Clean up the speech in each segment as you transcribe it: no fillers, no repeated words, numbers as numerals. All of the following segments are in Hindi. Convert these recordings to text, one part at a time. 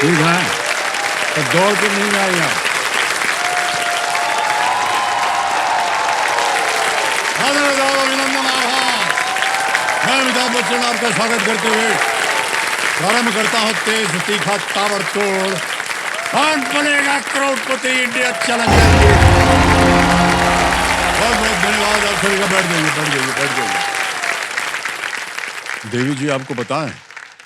ठीक है, तो दौड़ के नहीं आए यहाँ। अभिनंदन आभार। मैं अमिताभ बच्चन आपका स्वागत करते हुए प्रारंभ करता हूँ तेज तीखा ताबड़तोड़ कौन बनेगा करोड़पति इंडिया चैलेंजर। बहुत बहुत धन्यवाद। आप सभी का बैठ जाइए। देवी जी, आपको बताएं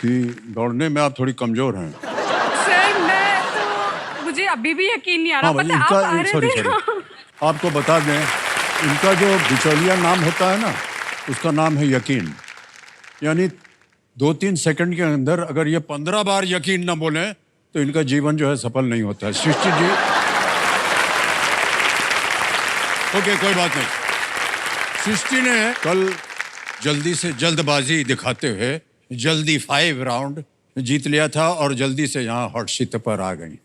कि दौड़ने में आप थोड़ी कमजोर हैं। सर मैं तो मुझे अभी भी यकीन नहीं आ रहा। पता आप आ रहे सॉरी थे। आपको बता दें, इनका जो बिचौलिया नाम होता है ना, उसका नाम है यकीन। यानी 2-3 सेकंड के अंदर अगर ये 15 बार यकीन ना बोले तो इनका जीवन जो है सफल नहीं होता है। सृष्टि जी, ओके, कोई बात नहीं। सृष्टि ने कल जल्दी से जल्दबाजी दिखाते हुए जल्दी 5 राउंड जीत लिया था और जल्दी से यहाँ हॉट सीट पर आ गई,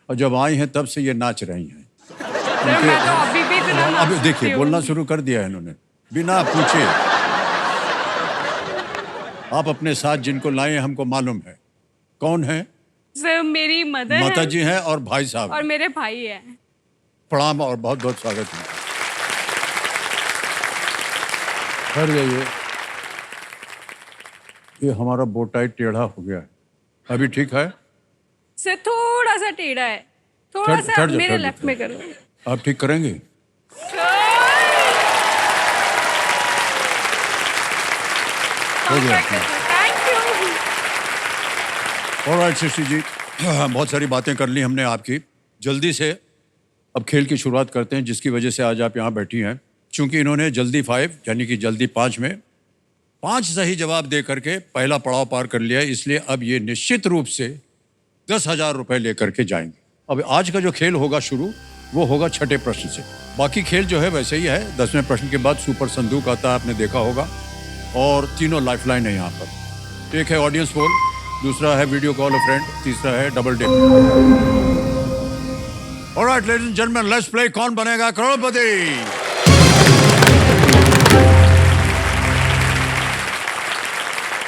और जब आई हैं तब से ये नाच रही हैं। सर मैं तो अभी भी इतना नाच अब देखिए, सकती हूँ। बोलना शुरू कर दिया है इन्होंने बिना पूछे। आप अपने साथ जिनको लाए हैं हमको मालूम है कौन है। सर मेरी मदर माता है जी हैं और भाई साहब और हैं। मेरे भाई है। प्रणाम और बहुत बहुत स्वागत है। कर जाइए। ये हमारा बोटाई टेढ़ा हो गया है, अभी ठीक है? सर थोड़ा सा टेढ़ा है, थोड़ा सा मेरे लेफ्ट में करो। आप ठीक करेंगे? हो गया। Thank you. Alright Srishti ji, बहुत सारी बातें कर ली हमने आपकी। जल्दी से अब खेल की शुरुआत करते हैं, जिसकी वजह से आज आप यहाँ बैठी हैं। चूंकि इन्होंने जल्दी 5 यानी कि जल्दी 5 में 5 सही जवाब दे करके पहला पड़ाव पार कर लिया, इसलिए अब ये निश्चित रूप से 10,000 रुपए लेकर के जाएंगे। अब आज का जो खेल होगा शुरू, वो होगा छठे प्रश्न से। बाकी खेल जो है वैसे ही है। 10वें प्रश्न के बाद सुपर संदूक आता है, आपने देखा होगा, और तीनों लाइफलाइन है यहाँ पर। एक है ऑडियंस पोल, दूसरा है वीडियो कॉल अ फ्रेंड, तीसरा है double dip. Alright ladies and gentleman, let's play Kaun Banega Crorepati.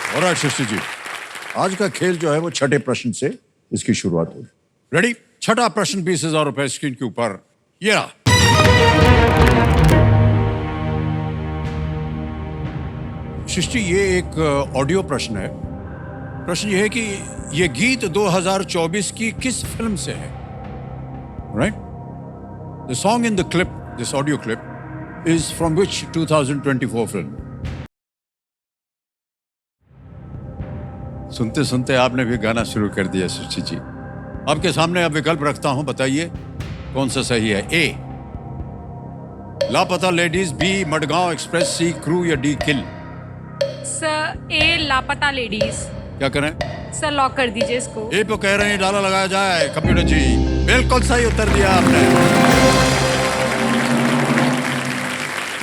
Alright Srishti ji, आज का खेल जो है वो छठे प्रश्न से इसकी शुरुआत होगी। रेडी? छठा प्रश्न 20,000 रुपए स्क्रीन के ऊपर ये रहा। सृष्टि, ये एक ऑडियो प्रश्न है। प्रश्न ये है कि ये गीत 2024 की किस फिल्म से है? Right? The song in the clip, this audio clip is from which 2024 film? सुनते सुनते आपने भी गाना शुरू कर दिया सृष्टि जी। आपके सामने अब विकल्प रखता हूं, बताइए कौन सा सही है। ए लापता लेडीज, बी मडगांव एक्सप्रेस, सी क्रू, या डी किल? सर ए लापता लेडीज। क्या करें? सर लॉक कर दीजिए इसको। ए पे कह रहे हैं डाला लगाया जाए। कंप्यूटर जी, बिल्कुल सही उत्तर दिया आपने।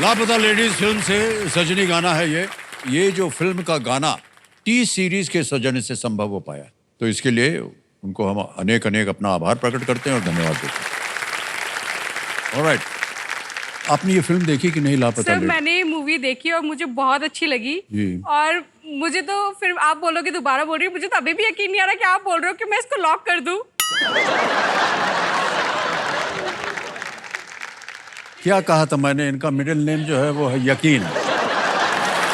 लापता लेडीज फिल्म से सजनी गाना है ये जो फिल्म का गाना टी सीरीज के सौजन्य से संभव हो पाया, तो इसके लिए उनको हम अनेक अपना आभार प्रकट करते हैं और धन्यवाद देते हैं। ऑलराइट, आपने ये फिल्म देखी कि नहीं लापता? सर मैंने मूवी देखी और मुझे बहुत अच्छी लगी जी। और मुझे तो फिर आप बोलोगे दोबारा बोल रही हूँ, मुझे तो अभी भी यकीन नहीं आ रहा कि आप बोल रहे हो कि मैं इसको लॉक कर दूं। क्या कहा था मैंने? इनका मिडिल नेम जो है वो है यकीन।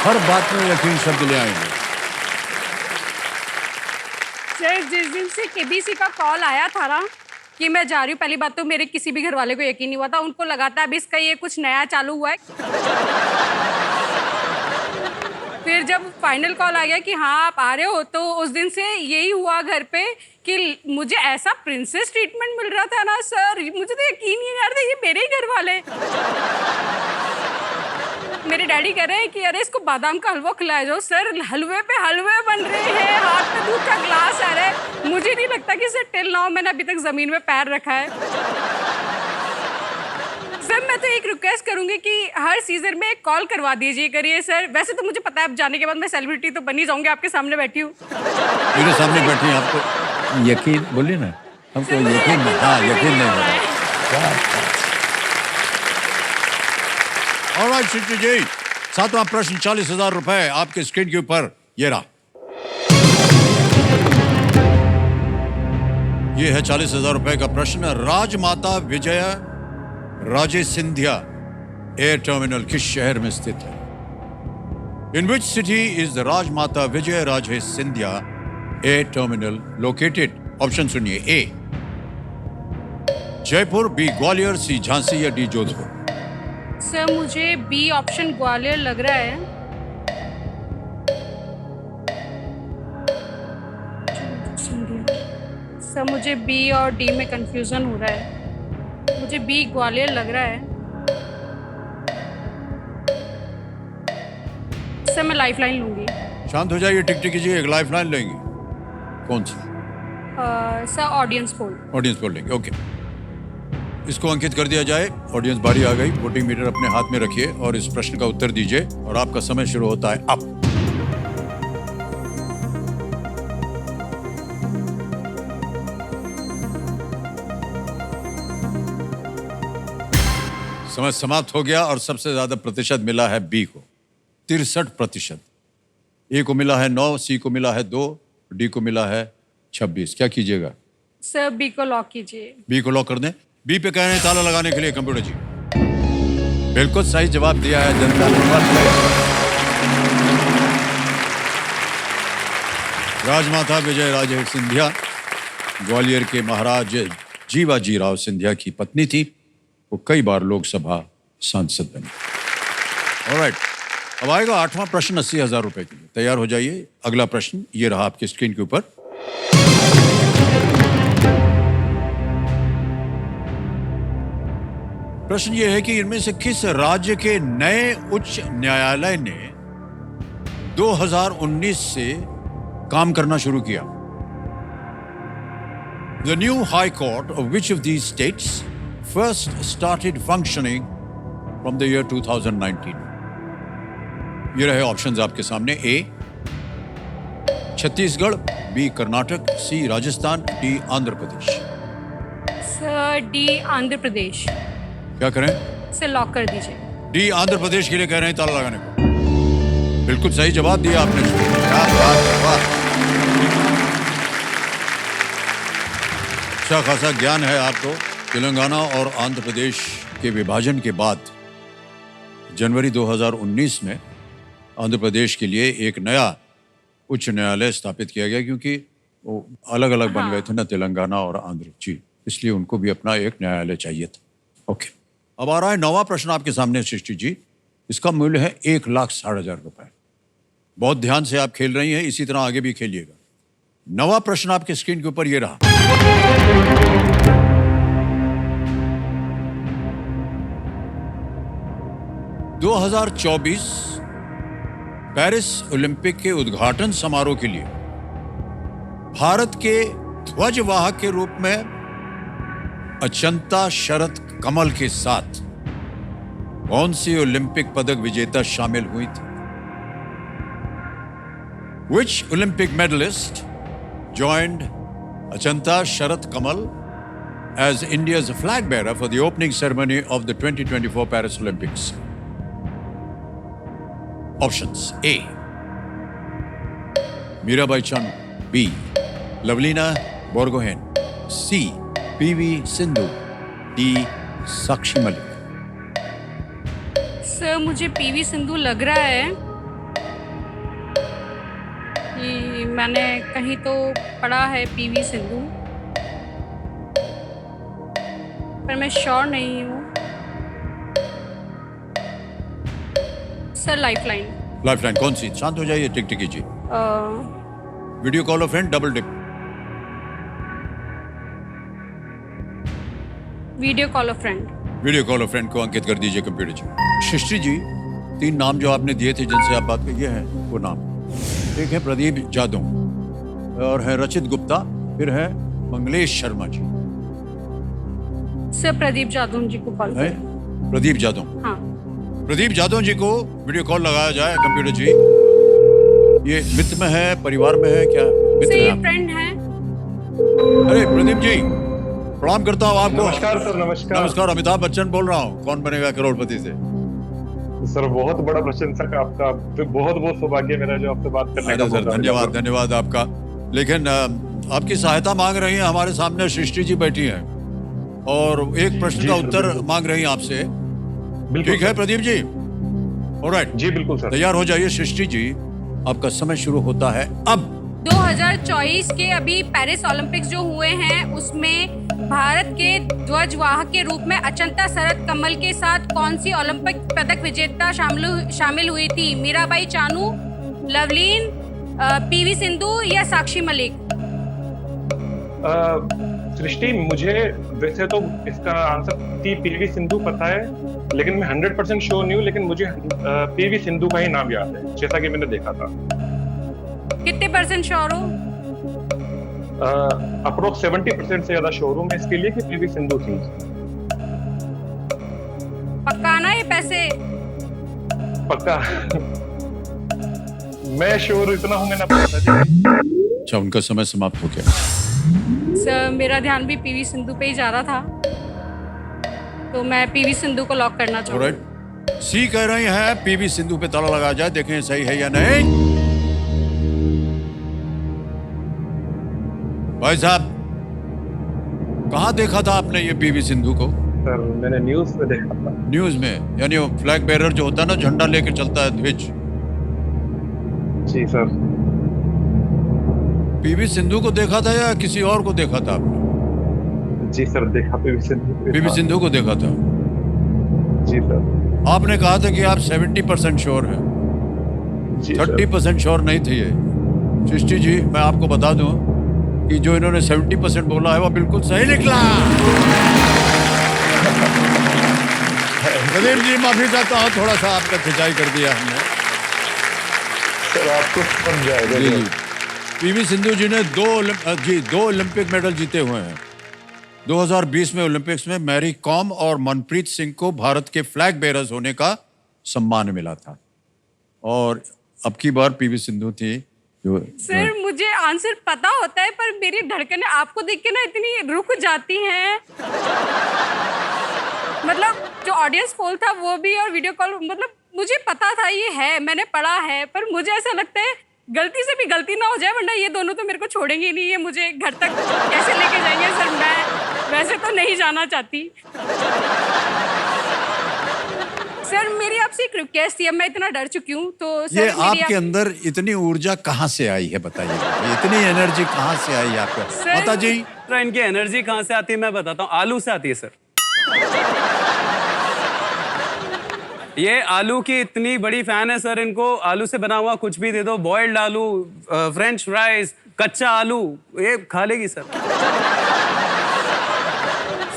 हर बात में यकीन शब्द ले आएंगे। सर जिस दिन से केबीसी का कॉल आया था ना कि मैं जा रही हूँ, पहली बात तो मेरे किसी भी घर वाले को यकीन नहीं हुआ था। उनको लगा था अब इसका ये कुछ नया चालू हुआ है। फिर जब फाइनल कॉल आ गया कि हाँ आप आ रहे हो, तो उस दिन से यही हुआ घर पे कि मुझे ऐसा प्रिंसेस ट्रीटमेंट मिल रहा था ना सर, मुझे तो यकीन नहीं आ रहा था ये मेरे ही घर वाले। मेरे डैडी कह रहे हैं कि अरे इसको बादाम का हलवा खिलाया जाओ। सर हलवे पे हलवे बन रहे हैं, हाथ में दूध का ग्लास आ रहा है। मुझे नहीं लगता कि सर टिल नाउ मैंने अभी तक जमीन में पैर रखा है। सर मैं तो एक रिक्वेस्ट करूंगी कि हर सीजन में एक कॉल करवा दीजिए करिए सर। वैसे तो मुझे पता है अब जाने के बाद मैं सेलिब्रिटी तो बन ही जाऊंगी, आपके सामने बैठी हूँ। मेरे सामने बैठी हैं, आपको यकीन बोलिए ना? हमको यकीन नहीं। हाँ, यकीन नहीं हो रहा है। ऑलराइट सृष्टि जी, सातवां प्रश्न 40,000 रुपए आपके स्क्रीन के ऊपर ये रहा। ये है 40,000 रुपए का प्रश्न। राजमाता विजया राजे सिंधिया एयर टर्मिनल किस शहर में स्थित है? In which city is the Rajmata Vijay Raje Scindia air terminal located? Option सुनिए। A Jaipur, B Gwalior, C Jhansi या डी जोधपुर। सर मुझे बी ऑप्शन ग्वालियर लग रहा है। सर मुझे बी और डी में कंफ्यूजन हो रहा है। मुझे बी ग्वालियर लग रहा है। सर मैं लाइफलाइन लूंगी। शांत हो जाइए, टिक टिक कीजिए। एक लाइफलाइन लेंगे। कौन सी? Sir audience poll. Audience poll लेंगे, ओके। इसको अंकित कर दिया जाए। ऑडियंस बारी आ गई। वोटिंग मीटर अपने हाथ में रखिए और इस प्रश्न का उत्तर दीजिए और आपका समय शुरू होता है अब। समय समाप्त हो गया और सबसे ज्यादा प्रतिशत मिला है बी को, 63%। ए को मिला है 9, सी को मिला है 2, डी को मिला है 26। क्या कीजिएगा? सर बी को लॉक कीजिए। बी को लॉक कर दें। बी पे कह रहे हैं ताला लगाने के लिए कंप्यूटर जी। बिल्कुल सही जवाब दिया है जनता ने। राजमाता विजय राजे सिंधिया ग्वालियर के महाराज जीवाजी राव सिंधिया की पत्नी थी। वो कई बार लोकसभा सांसद बनी। ऑलराइट, अब आएगा 8वां प्रश्न 80,000 रुपए के लिए। तैयार हो जाइए। अगला प्रश्न ये रहा आपकी स्क्रीन के ऊपर। प्रश्न ये है कि इनमें से किस राज्य के नए उच्च न्यायालय ने 2019 से काम करना शुरू किया? The new High Court of which of these states first started functioning from the year 2019? ये रहे ऑप्शंस आपके सामने। ए छत्तीसगढ़, बी कर्नाटक, सी Rajasthan, D Andhra Pradesh. Sir D Andhra Pradesh. क्या करें? सर लॉक कर दीजिए। डी आंध्र प्रदेश के लिए कह रहे हैं ताला लगाने को। बिल्कुल सही जवाब दिया आपने। क्या बात है, वाह। अच्छा खासा ज्ञान है आपको। तेलंगाना और आंध्र प्रदेश के विभाजन के बाद जनवरी 2019 में आंध्र प्रदेश के लिए एक नया उच्च न्यायालय स्थापित किया गया, क्योंकि वो अलग अलग बन गए थे ना, तेलंगाना और आंध्र जी, इसलिए उनको भी अपना एक न्यायालय चाहिए था। ओके, अब आ रहा है 9वां प्रश्न आपके सामने सृष्टि जी। इसका मूल्य है 1,60,000 रुपए। बहुत ध्यान से आप खेल रही हैं, इसी तरह आगे भी खेलिएगा। 9वां प्रश्न आपके स्क्रीन के ऊपर ये रहा। 2024 पेरिस ओलंपिक के उद्घाटन समारोह के लिए भारत के ध्वजवाहक के रूप में अचंता शरद कमल के साथ कौन सी ओलंपिक पदक विजेता शामिल हुई थी? Which Olympic medalist joined Achanta Sharat Kamal as India's flag bearer for the opening ceremony of the 2024 Paris Olympics? Options: A. Mirabai Chanu, B. Lavlina Borgohain, C. PV Sindhu, D. Sakshi Malik. Sir मुझे पीवी सिंधु लग रहा है कि मैंने कहीं तो पढ़ा है पीवी सिंधु, पर मैं श्योर नहीं हूँ। Sir lifeline. लाइफलाइन कौन सी? शांत हो जाइए, टिक टिक कीजिए। Video call of friend, double tick. Video call of friend. Video call of friend को अंकित कर दीजिए कंप्यूटर जी। सृष्टि जी, 3 नाम जो आपने दिए थे जिनसे आप बात कर, ये हैं वो नाम। एक है प्रदीप जादव और है रचित गुप्ता, फिर है मंगलेश शर्मा जी। सर प्रदीप जादव जी को कॉल है करें। प्रदीप जादव। हाँ प्रदीप जादव जी को वीडियो कॉल लगाया जाए कंप्यूटर जी। ये मित्र में है, परिवार में है, क्या मित्र सर है ये आप? फ्रेंड है। अरे प्रदीप जी, प्रणाम करता हूँ आपको। नमस्कार सर। नमस्कार। नमस्कार, अमिताभ बच्चन बोल रहा हूँ, कौन बनेगा करोड़पति से। सर बहुत बड़ा प्रशंसक आपका, बहुत बहुत सौभाग्य मेरा जो आपसे बात करने का सर मौका मिला। धन्यवाद, धन्यवाद आपका। लेकिन आपकी सहायता मांग रही हैं। हमारे सामने सृष्टि जी बैठी हैं और एक प्रश्न जी का सर, उत्तर बिल्कुल। मांग रही हैं आपसे। बिल्कुल ठीक है सर। प्रदीप जी? ऑलराइट, जी बिल्कुल सर। तैयार हो जाइए सृष्टि जी, आपका समय शुरू होता है अब। 2024 के अभी पेरिस ओलंपिक्स जो हुए हैं उसमें भारत के ध्वजवाहक के रूप में अचंता शरद कमल के साथ कौन सी ओलंपिक पदक विजेता शामिल हुई थी? मीराबाई चानू, लवलीन, पीवी सिंधु या साक्षी मलिक? सृष्टि, मुझे वैसे तो इसका आंसर पीवी सिंधु पता है, लेकिन मैं 100% श्योर नहीं हूँ, लेकिन मुझे पीवी सिंधु का ही नाम याद है, जैसा कि मैंने देखा था। कितने % श्योर हो? अप्रोक्स 70% से ज्यादा श्योर हूँ मैं इसके लिए कि पीवी सिंधु थी। पक्का ना ये पैसे? पक्का। मैं श्योर इतना हूँ, मैंने पता था। अच्छा, उनका समय समाप्त हो गया। सर मेरा ध्यान भी पीवी सिंधु पे ही जा रहा था, तो मैं पीवी सिंधु को लॉक करना चाहूँगी। ऑलराइट, सी कह रही हैं पीवी सिंधु पे ताला लगा जाए, देखें सही है या नहीं। भाई साहब, कहाँ देखा था आपने ये पीवी सिंधु को? सर मैंने न्यूज में देखा था। न्यूज में? यानी वो फ्लैग बेरर जो होता है ना, झंडा लेके चलता है, ध्वज। जी सर। पीवी सिंधु को देखा था या किसी और को देखा था आपने? जी सर, देखा पीवी सिंधु पे पीवी था। सिंधु को देखा था। जी सर। आपने कहा था कि आप 70% श्योर हैं, जी सर। 30% श्योर नहीं थे ये। सृष्टि जी, मैं आपको बता दूं कि जो इन्होंने 70% बोला है वो बिल्कुल सही निकला। प्रदीप जी, माफी चाहता हूँ, थोड़ा सा आपका खिंचाई कर दिया हमने। सर आपको समझ जाएगा। जी जी। पीवी सिंधु जी ने दो ओलंपिक मेडल जीते हुए हैं। 2020 में ओलंपिक्स में मैरी कॉम और मनप्रीत सिंह को भारत के फ्लैग बेरर्स होने का सम्मान मिला था, और अब की बार पीवी सिंधु थी जो। सर मुझे आंसर पता होता है, पर मेरी धड़कनें आपको देख के ना इतनी रुक जाती हैं। मतलब जो ऑडियंस पोल था वो भी, और वीडियो कॉल, मतलब मुझे पता था ये है, मैंने पढ़ा है, पर मुझे ऐसा लगता है गलती से भी गलती ना हो जाए, वरना ये दोनों तो मेरे को छोड़ेंगे ही नहीं। ये मुझे घर तक कैसे लेके जाएंगे? सर मैं वैसे तो नहीं जाना चाहती। सर मेरी आपसे एक रिक्वेस्ट थी, अब मैं इतना डर चुकी हूँ तो सर ये आपके अंदर इतनी ऊर्जा कहाँ से आई है, बताइए? इतनी एनर्जी कहाँ से आई आपको? सर- माता जी, तो इनकी एनर्जी कहाँ से आती है मैं बताता हूँ। आलू से आती है सर। ये आलू की इतनी बड़ी फैन है सर, इनको आलू से बना हुआ कुछ भी दे दो, बॉइल्ड आलू, फ्रेंच फ्राइज, कच्चा आलू, ये खा लेगी सर।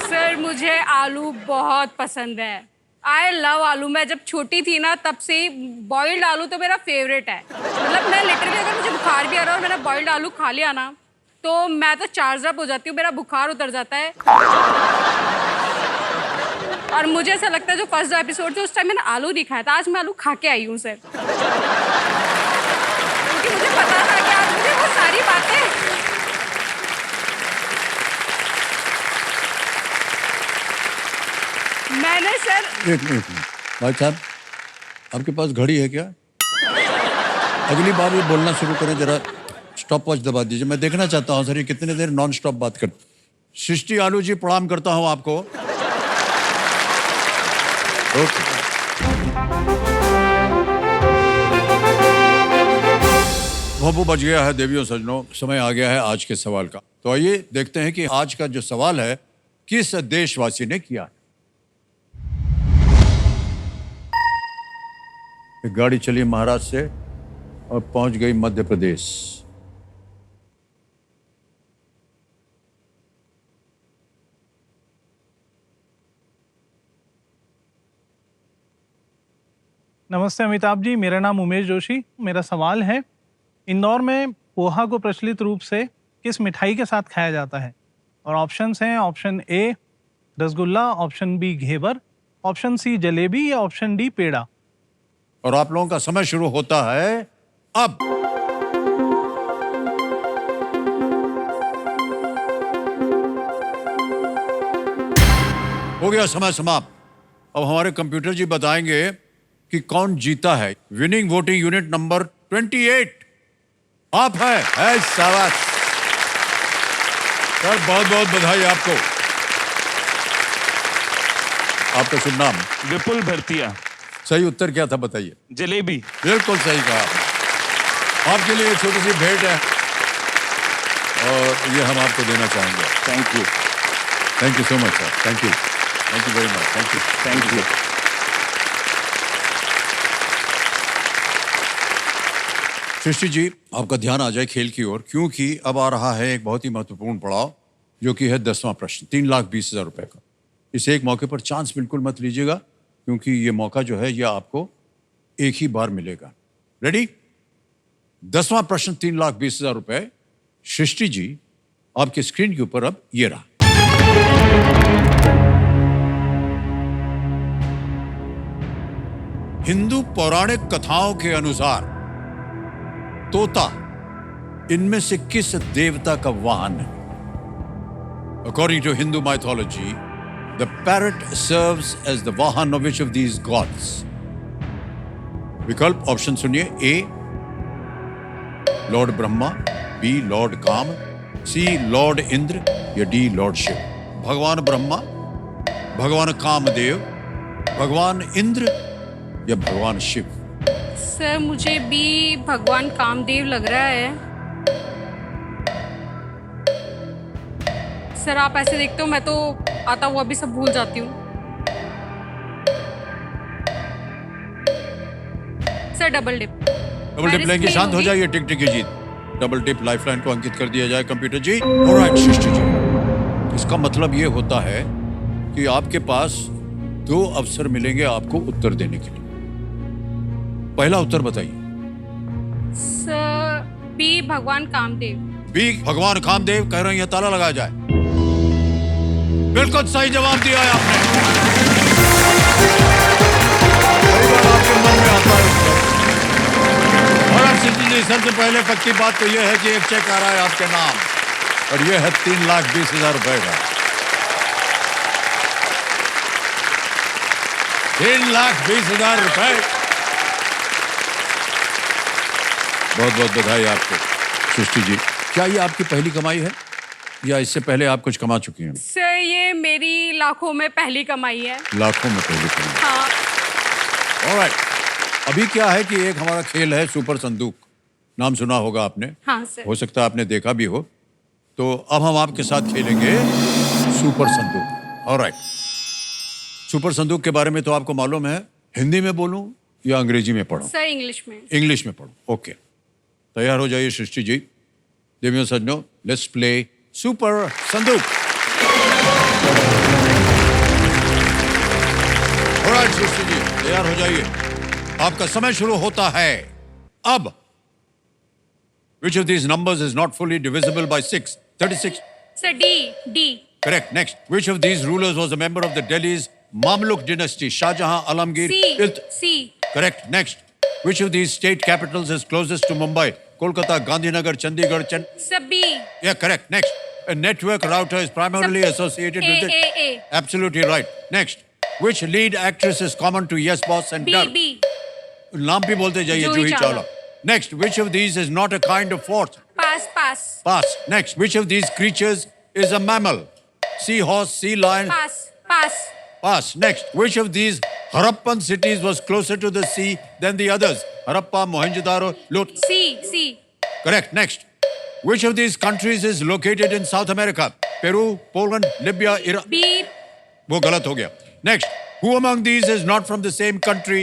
सर मुझे आलू बहुत पसंद है। आई लव आलू। मैं जब छोटी थी ना तब से बॉइल्ड आलू तो मेरा फेवरेट है। मतलब मैं लिटरली, अगर मुझे बुखार भी आ रहा है और मैंने बॉइल्ड आलू खा लिया ना, तो मैं तो चार्ज अप हो जाती हूँ, मेरा बुखार उतर जाता है। और मुझे ऐसा लगता है जो फर्स्ट जो एपिसोड थे उस टाइम मैंने आलू नहीं खाया था, आज मैं आलू खा के आई हूँ सर। क्योंकि मुझे पता था कि आज मुझे वो सारी बातें। मैंने सर एक मिनट भाई साहब, आपके पास घड़ी है क्या? अगली बार ये बोलना शुरू करें, जरा स्टॉप वॉच दबा दीजिए। मैं देखना चाहता हूँ सर ये कितने देर नॉन स्टॉप बात करते। सृष्टि आलू जी, प्रणाम करता हूँ आपको। ओके। भोपू बज गया है देवियों सजनों, समय आ गया है आज के सवाल का। तो आइए देखते हैं कि आज का जो सवाल है किस देशवासी ने किया। एक गाड़ी चली महाराष्ट्र से और पहुंच गई मध्य प्रदेश। नमस्ते अमिताभ जी, मेरा नाम उमेश जोशी। मेरा सवाल है, इंदौर में पोहा को प्रचलित रूप से किस मिठाई के साथ खाया जाता है? और ऑप्शंस हैं, option A rasgulla, option B ghevar, option C jalebi या ऑप्शन डी पेड़ा। और आप लोगों का समय शुरू होता है अब। हो गया समय समाप्त। अब हमारे कंप्यूटर जी बताएंगे कि कौन जीता है। विनिंग वोटिंग यूनिट नंबर 28 आप है शाबाश। सर बहुत बहुत बधाई आपको। आपका शुभ नाम? विपुल भरतिया। सही उत्तर क्या था बताइए? जलेबी। बिल्कुल सही कहा आपने। आपके लिए एक छोटी सी भेंट है और ये हम आपको देना चाहेंगे। Thank you. Thank you so much sir. Thank you very much. Thank you. Thank you. Srishti ji, आपका ध्यान आ जाए खेल की ओर, क्योंकि अब आ रहा है एक बहुत ही महत्वपूर्ण पड़ाव, जो कि है 10वां प्रश्न, 3,20,000 रुपए का। इस एक मौके पर चांस बिल्कुल मत लीजिएगा, क्योंकि ये मौका जो है ये आपको एक ही बार मिलेगा। रेडी? 10वां प्रश्न 3,20,000 रुपए। सृष्टि जी, आपके स्क्रीन के ऊपर अब ये रहा। हिंदू पौराणिक कथाओं के अनुसार तोता इनमें से किस देवता का वाहन है? According to Hindu mythology, the parrot serves as the vahan of which of these gods? विकल्प ऑप्शन सुनिए। ए लॉर्ड ब्रह्मा, बी लॉर्ड काम, सी लॉर्ड इंद्र या डी लॉर्ड शिव। भगवान ब्रह्मा, भगवान कामदेव, भगवान इंद्र या भगवान शिव। सर मुझे भी भगवान कामदेव लग रहा है। सर आप ऐसे देखते हो, मैं तो आता हुआ भी सब भूल जाती हूँ। Sir double dip. Double dip लेंगे, शांत हो जाइए। टिक टिक की जीत। डबल टिप लाइफलाइन को अंकित कर दिया जाए कंप्यूटर जी। ऑलराइट सृष्टि जी, इसका मतलब ये होता है कि आपके पास 2 अवसर मिलेंगे आपको उत्तर देने के लिए। पहला उत्तर बताइए। सर बी भगवान कामदेव। बी भगवान कामदेव कह रहे हैं, ताला लगाया जाए। बिल्कुल सही जवाब दिया है आपने। कई बार आपके मन में आता है उत्तर। और अब सृष्टि जी, सबसे पहले पक्की बात तो यह है कि एक चेक आ रहा है आपके नाम, और यह है 3,20,000 रुपए का। 3,20,000 रुपए। बहुत बहुत बधाई आपको सृष्टि जी। क्या ये आपकी पहली कमाई है या इससे पहले आप कुछ कमा चुकी हैं? सर ये मेरी लाखों में पहली कमाई है। लाखों में पहली कमाई। हाँ। ऑलराइट, अभी क्या है कि एक हमारा खेल है सुपर संदूक। नाम सुना होगा आपने। हाँ सर। हो सकता है आपने देखा भी हो। तो अब हम आपके साथ खेलेंगे सुपर संदूक। ऑलराइट, सुपर संदूक के बारे में तो आपको मालूम है। हिंदी में बोलूं या अंग्रेजी में पढ़ूं? सर इंग्लिश में। इंग्लिश में पढ़ो। ओके, तैयार हो जाइए सृष्टि जी। देवियों सज्जनों, लेट्स प्ले सुपर संदूक। ऑलराइट सृष्टि जी, तैयार हो जाइए। आपका समय शुरू होता है अब। Which of these numbers is not fully divisible by 6? 36. Sir D. Correct. Next. Which of these rulers was a member of the Delhi's Mamluk dynasty? Shahjahan, Alamgir, C. Correct. Next. Which of these state capitals is closest to Mumbai? Kolkata, Gandhinagar, Chandigarh, sir B. Yeah, correct. Next. A network router is primarily associated with it. A. Absolutely right. Next. Which lead actress is common to Yes Boss and Dar? B. नाम भी बोलते जाइए। Juhi Juhi Chawla. Chawla. Next. Which of these is not a kind of force? Pass. Pass. Next. Which of these creatures is a mammal? Sea horse, sea lion. Pass. Pass. Next. Which of these Harappan cities was closer to the sea than the others? Harappa, Mohenjo-daro, Lut. C. Correct. Next. Which of these countries is located in South America? Peru, Poland, Libya, Iraq. B. वो गलत हो गया. Next. Who among these is not from the same country?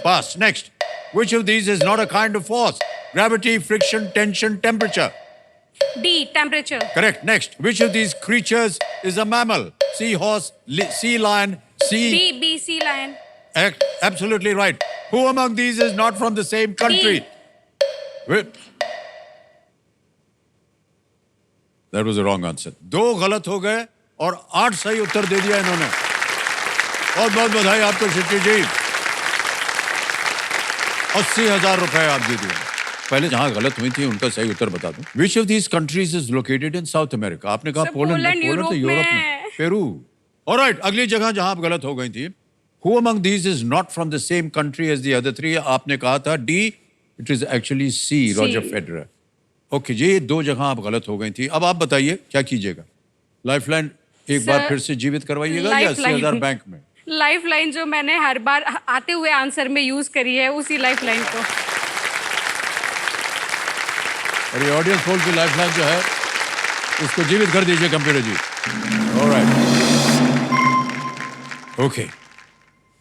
Pass. Next. Which of these is not a kind of force? Gravity, friction, tension, temperature. D temperature. Correct. Next. Which of these creatures is a mammal? Seahorse, sea lion, sea. B sea lion. Absolutely right. Who among these is not from the same country? Wait. That was the wrong answer. 2 गलत हो गए और 8 सही उत्तर दे दिया इन्होंने। बहुत बहुत बधाई आपको सृष्टि जी। 80,000 रुपए आप जीत गए। पहले जहां गलत हुई थी उनका सही उत्तर बता दूं। Which of these countries is located in South America? आपने कहा Sir, पोलैंड पोलैंड तो यूरोप में। में। पेरू। ऑलराइट, अगली जगह जहां आप गलत हो गई थी। Who among these is not from the same country as the other 3? आपने कहा था D, it is actually C, Roger Federer. Okay ji, 2 जगह आप गलत हो गई थी। अब आप बताइए क्या कीजिएगा? लाइफलाइन एक बार सर, फिर से जीवित करवाइएगा या लाइफलाइन। 80,000 बैंक में? लाइफलाइन जो मैंने हर बार आते हुए आंसर में यूज करी है, उसी लाइफलाइन को। और ये ऑडियंस पोल की लाइफलाइन जो है उसको जीवित कर दीजिए कंप्यूटर जी। Alright, okay.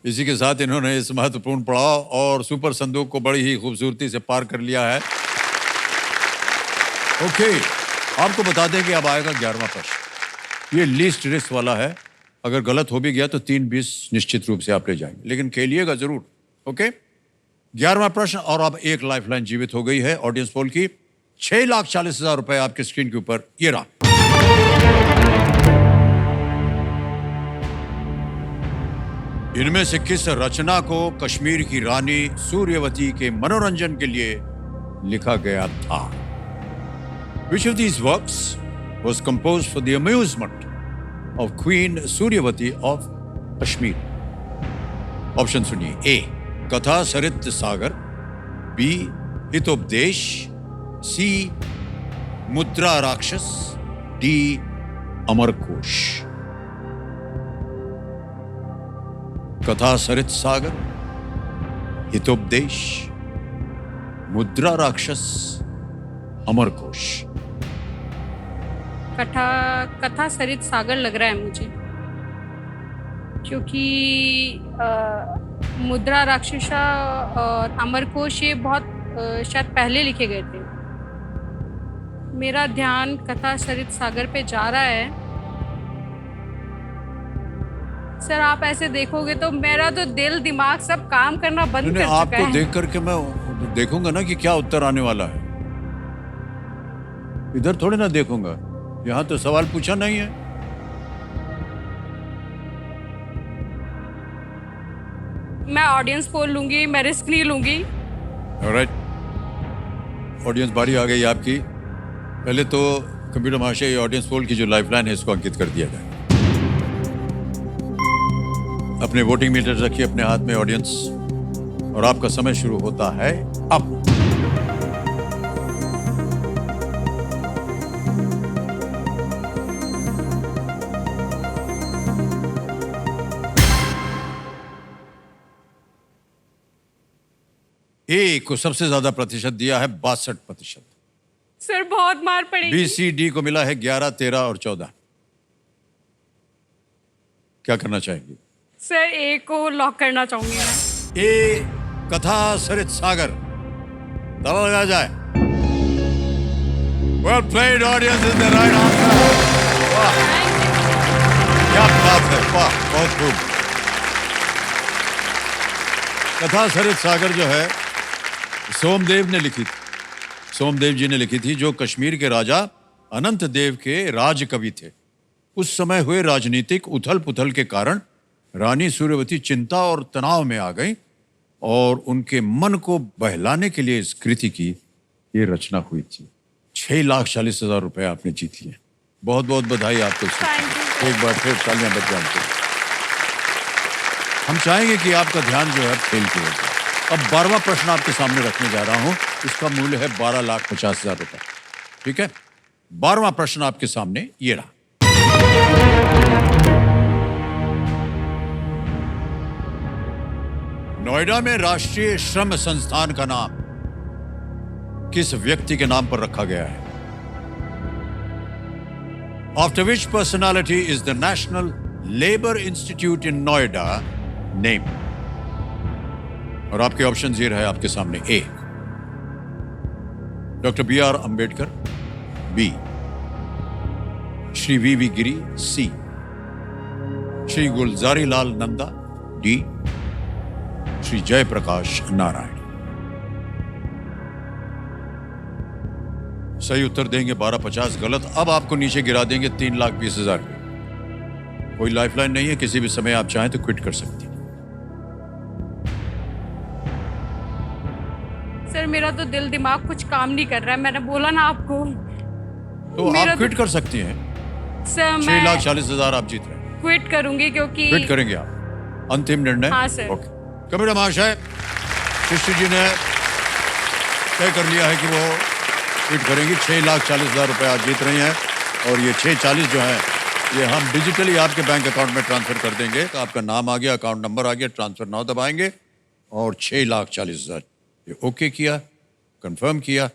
इसी के साथ इन्होंने इस महत्वपूर्ण पड़ाव और सुपर संदूक को बड़ी ही खूबसूरती से पार कर लिया है। ओके, आपको बता दें कि अब आएगा 11वां प्रश्न। ये लीस्ट रिस्क वाला है। अगर गलत हो भी गया तो 3-20 निश्चित रूप से आप ले जाएंगे, लेकिन खेलिएगा जरूर। ओके, 11वां प्रश्न और अब एक लाइफलाइन जीवित हो गई है ऑडियंस पोल की। 6,40,000 रुपए आपके स्क्रीन के ऊपर ये रहा। इनमें से किस रचना को कश्मीर की रानी सूर्यवती के मनोरंजन के लिए लिखा गया था? Which of these works was composed for the amusement of Queen Suryavati of Kashmir? Option सुनिए। ए, कथा सरित सागर, बी, हितोपदेश, सी, मुद्रा राक्षस, डी, अमरकोश। कथा सरित सागर, हितोपदेश, मुद्रा राक्षस, अमरकोश। कथा सरित सागर लग रहा है मुझे, क्योंकि मुद्रा राक्षसा और अमरकोश ये बहुत शायद पहले लिखे गए थे। मेरा ध्यान कथा सरित सागर पे जा रहा है। सर, आप ऐसे देखोगे तो मेरा तो दिल दिमाग सब काम करना बंद कर चुका आपको है। देख करके मैं देखूंगा ना कि क्या उत्तर आने वाला है। इधर थोड़ी ना देखूंगा, यहाँ तो सवाल पूछा नहीं है। मैं ऑडियंस पोल लूंगी, मैं रिस्क नहीं लूंगी। ऑलराइट, ऑडियंस बारी आ गई आपकी। पहले तो कंप्यूटर महाशय ऑडियंस पोल की जो लाइफलाइन है इसको अंकित कर दिया जाए। अपने वोटिंग मीटर रखिए अपने हाथ में ऑडियंस, और आपका समय शुरू होता है अब। ए को सबसे ज्यादा प्रतिशत दिया है 62%। सर, बहुत मार पड़ेगी। बी, सी, डी को मिला है 11, 13 और 14। क्या करना चाहेंगे? सर, ए को लॉक करना चाहूंगी मैं। ए, कथा सरित सागर। ताला लगा जाए। Well played audience, is the right answer. वाह, क्या बात है, वाह, बहुत खूब। कथा सरित सागर जो है सोमदेव ने लिखी थी। सोमदेव जी ने लिखी थी, जो कश्मीर के राजा अनंत देव के राज कवि थे। उस समय हुए राजनीतिक उथल पुथल के कारण रानी सूर्यवती चिंता और तनाव में आ गई और उनके मन को बहलाने के लिए इस कृति की ये रचना हुई थी। 6,40,000 रुपए आपने जीत लिए। बहुत बहुत बधाई आपको। एक बार फिर तालियां बज जाएं। हम चाहेंगे कि आपका ध्यान जो है खेल की ओर। अब 12वां प्रश्न आपके सामने रखने जा रहा हूं। इसका मूल्य है 12,50,000 रुपए। ठीक है, 12वां प्रश्न आपके सामने ये रहा। नोएडा में राष्ट्रीय श्रम संस्थान का नाम किस व्यक्ति के नाम पर रखा गया है? After which personality is the National Labour Institute in Noida named? और आपके ऑप्शन ये रहे आपके सामने। A, doctor B.R. Ambedkar, B, Shri V.V. Giri, C, Shri Gulzari Lal Nanda, D, Shri Jayaprakash Narayan. सही उत्तर देंगे 12,50, गलत। अब आपको नीचे गिरा देंगे 3,20,000 रुपए। कोई लाइफलाइन नहीं है, किसी भी समय आप चाहें तो क्विट कर सकती हैं। सर, मेरा तो दिल दिमाग कुछ काम नहीं कर रहा है। मैंने बोला ना आपको। तो मेरा आप क्विट कर सकती हैं। सर, मैं 6,40,000 आप जीत रहे हैं। क्विट करूंगी क्योंकि क्विट करेंगे आप? अंतिम निर्णय? हाँ, सर। ओके। कंप्यूटर महाशय, सृष्टि जी ने तय कर लिया है कि वो हिट करेंगी। 6,40,000 रुपये आप जीत रही हैं और ये 640 जो है ये हम डिजिटली आपके बैंक अकाउंट में ट्रांसफर कर देंगे। तो आपका नाम आ गया, अकाउंट नंबर आ गया, ट्रांसफर नाउ दबाएंगे और 6,40,000 ये ओके किया, कंफर्म किया,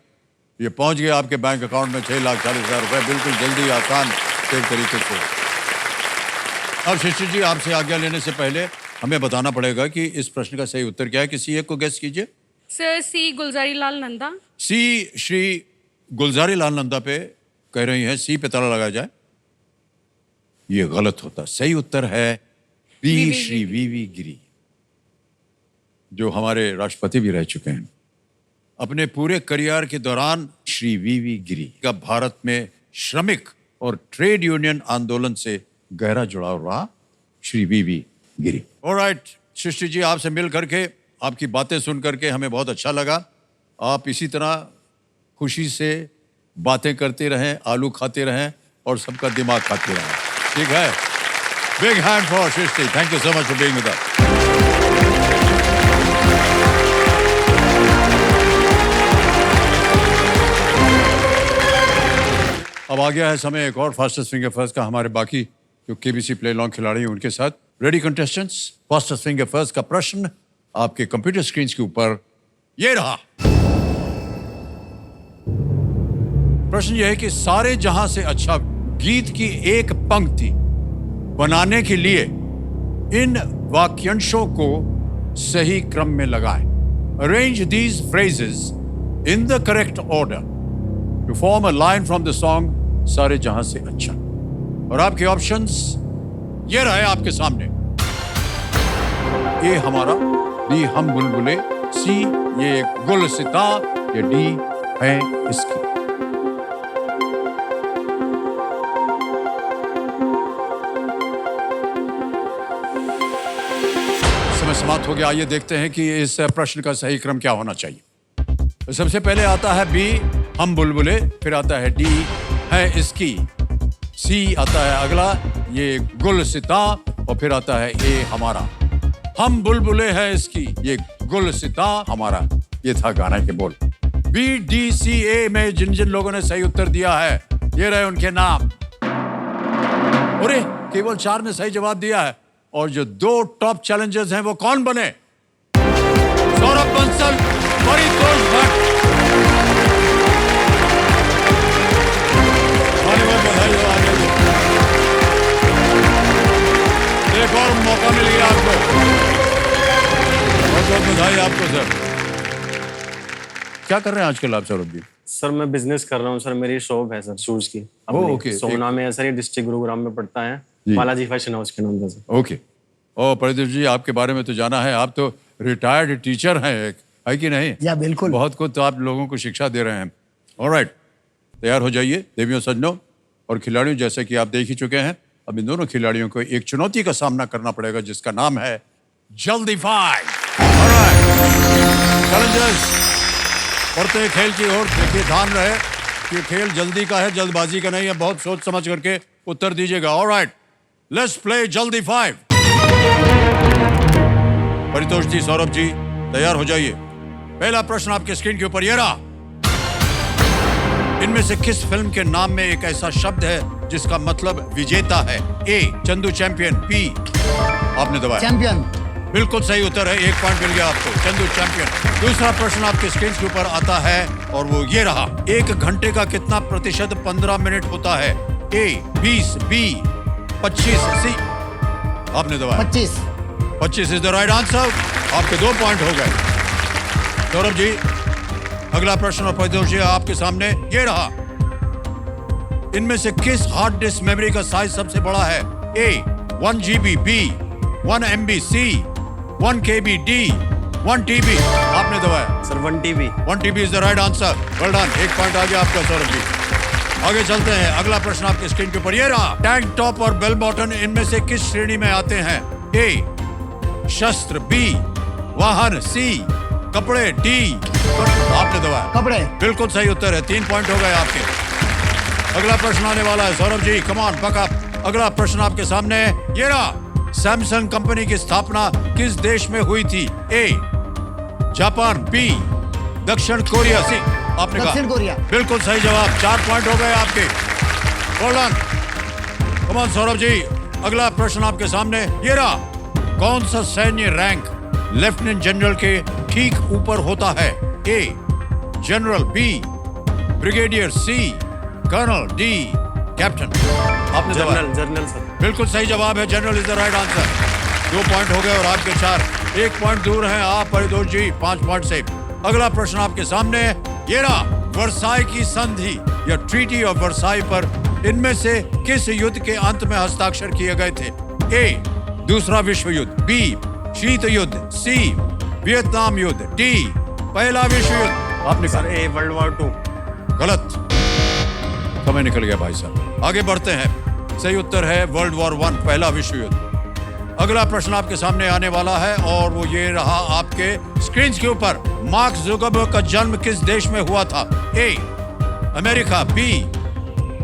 ये पहुंच गया आपके बैंक अकाउंट में 6,40,000 रुपये, बिल्कुल जल्दी, आसान, सेफ तरीके से। अब शिष्य जी, आपसे आज्ञा लेने से पहले हमें बताना पड़ेगा कि इस प्रश्न का सही उत्तर क्या है। किसी एक को गेस कीजिए। सर सी गुलजारी लाल नंदा। सी श्री गुलजारी लाल नंदा पे कह रही हैं, सी पे ताला लगाया जाए। ये गलत होता, सही उत्तर है बी श्री वीवी गिरी, जो हमारे राष्ट्रपति भी रह चुके हैं। अपने पूरे करियर के दौरान श्री वीवी गिरी का भारत में श्रमिक और ट्रेड यूनियन आंदोलन से गहरा जुड़ाव रहा। श्री वीवी गिरी। ऑलराइट सृष्टि जी, आपसे मिल करके, आपकी बातें सुन करके हमें बहुत अच्छा लगा। आप इसी तरह खुशी से बातें करते रहें, आलू खाते रहें और सबका दिमाग खाते रहें, ठीक है? Big hand for Srishti. Thank you so much for being with us. अब आ गया है समय एक और फास्टेस्ट फिंगर फर्स्ट का, हमारे बाकी जो केबीसी प्ले लॉन्ग खिलाड़ी हैं उनके साथ। Ready contestants, fastest finger first का प्रश्न आपके कंप्यूटर स्क्रीन के ऊपर ये रहा। प्रश्न यह है कि सारे जहां से अच्छा गीत की एक पंक्ति बनाने के लिए इन वाक्यांशों को सही क्रम में लगाएं। Arrange these phrases in the correct order to form a line from the song सारे जहां से अच्छा। और आपके ऑप्शंस ये रहे आपके सामने। ए हमारा, बी हम बुलबुले, सी ये गुलसिता, ये डी है इसकी। समय समाप्त हो गया। आइए देखते हैं कि इस प्रश्न का सही क्रम क्या होना चाहिए। तो सबसे पहले आता है बी हम बुलबुले, फिर आता है डी है इसकी, सी आता है अगला ये गुलसिता, और फिर आता है ए हमारा। हम बुलबुले है इसकी, ये गुलसिता हमारा। ये था गाना के बोल। बी डी सी ए में जिन जिन लोगों ने सही उत्तर दिया है ये रहे उनके नाम। अरे केवल 4 ने सही जवाब दिया है। और जो 2 टॉप चैलेंजर्स हैं वो कौन बने? सौरभ बंसल, परितोष भट्ट। एक और मौका मिल गया आपको। बहुत बहुत बधाई आपको सर। क्या कर रहे हैं आजकल आप सौरभ जी? सर मैं बिजनेस कर रहा हूँ सर, मेरी शॉप है सर शूज की। ओके। सोना में है सर, ये डिस्ट्रिक्ट गुरुग्राम में पड़ता है, बालाजी फैशन हाउस के नाम से। ओके। और परिदेव जी, आपके बारे में तो जाना है, आप तो रिटायर्ड टीचर हैं एक, है कि नहीं? या बिल्कुल। बहुत कुछ तो आप लोगों को शिक्षा दे रहे हैं। ऑलराइट, तैयार हो जाइए देवियों सज्जनों और खिलाड़ियों। जैसे कि आप देख ही चुके हैं, अब इन दोनों खिलाड़ियों को एक चुनौती का सामना करना पड़ेगा जिसका नाम है जल्दी फाइव। चैलेंजर्स बढ़ते खेल की ओर। देखिए, ध्यान रहे कि खेल जल्दी का है, जल्दबाजी का नहीं है। बहुत सोच समझ करके उत्तर दीजिएगा। ऑलराइट, लेट्स प्ले जल्दी फाइव। परितोष जी, सौरभ जी, तैयार हो जाइए। पहला प्रश्न आपके स्क्रीन के ऊपर ये रहा। इनमें से किस फिल्म के नाम में एक ऐसा शब्द है जिसका मतलब विजेता है? ए चंदू चैंपियन, बी आपने दबाया चैंपियन। बिल्कुल सही उत्तर है, 1 पॉइंट मिल गया आपको, चंदू चैंपियन। दूसरा प्रश्न आपके स्क्रीन के ऊपर आता है और वो ये रहा। 1 घंटे का कितना प्रतिशत 15 मिनट होता है? ए 20, बी 25, सी आपने दबाया 25। 25 इज द राइट आंसर। आपके 2 पॉइंट हो गए। सौरभ जी, अगला प्रश्न और परितोष जी आपके सामने ये रहा। इनमें से किस हार्ड डिस्क मेमोरी का साइज सबसे बड़ा है? A 1 GB, B 1 MB, C 1 KB, D 1 TB आपने दबाया sir 1 TB। 1 TB is the right answer. Well done, 1 point आ गया आपका सौरभ जी। आगे चलते हैं। अगला प्रश्न आपके स्क्रीन के ऊपर ये रहा। टैंक टॉप और बेल बॉटम इनमें से किस श्रेणी में आते हैं? ए शस्त्र, बी वाहन, सी कपड़े, डी आपने दबाया कपड़े। बिल्कुल सही उत्तर है, 3 पॉइंट हो गए आपके। अगला प्रश्न आने वाला है Saurabh ji, come on buck up. अगला प्रश्न आपके सामने ये रहा। सैमसंग कंपनी की स्थापना किस देश में हुई थी? ए जापान, बी दक्षिण कोरिया, सी आपने कहा दक्षिण कोरिया। बिल्कुल सही जवाब। 4 पॉइंट हो गए आपके। Well done. Come on Saurabh ji, अगला प्रश्न आपके सामने ये रहा। कौन सा सैन्य रैंक लेफ्टिनेंट जनरल के ठीक ऊपर होता है? A general, B brigadier, C colonel, D captain. आपने जवाब जनरल जनरल सर। बिल्कुल सही जवाब है, general is the right answer. 2 point हो गए और आपके 4। 1 पॉइंट दूर हैं आप परितोष जी 5 पॉइंट से। अगला प्रश्न आपके सामने ये रहा। वर्साई की संधि या ट्रीटी ऑफ वर्साई पर इनमें से किस युद्ध के अंत में हस्ताक्षर किए गए थे? ए दूसरा विश्व युद्ध, बी शीत युद्ध, सी वियतनाम युद्ध, डी पहला विश्व युद्ध। आपने कहा सर ए वर्ल्ड वॉर 2। गलत। समय निकल गया भाई साहब। आगे बढ़ते हैं। सही उत्तर है वर्ल्ड वॉर 1, पहला विश्व युद्ध। अगला प्रश्न आपके सामने आने वाला है और वो ये रहा आपके स्क्रीन के ऊपर। मार्क जुकरबर्ग का जन्म किस देश में हुआ था? ए अमेरिका, बी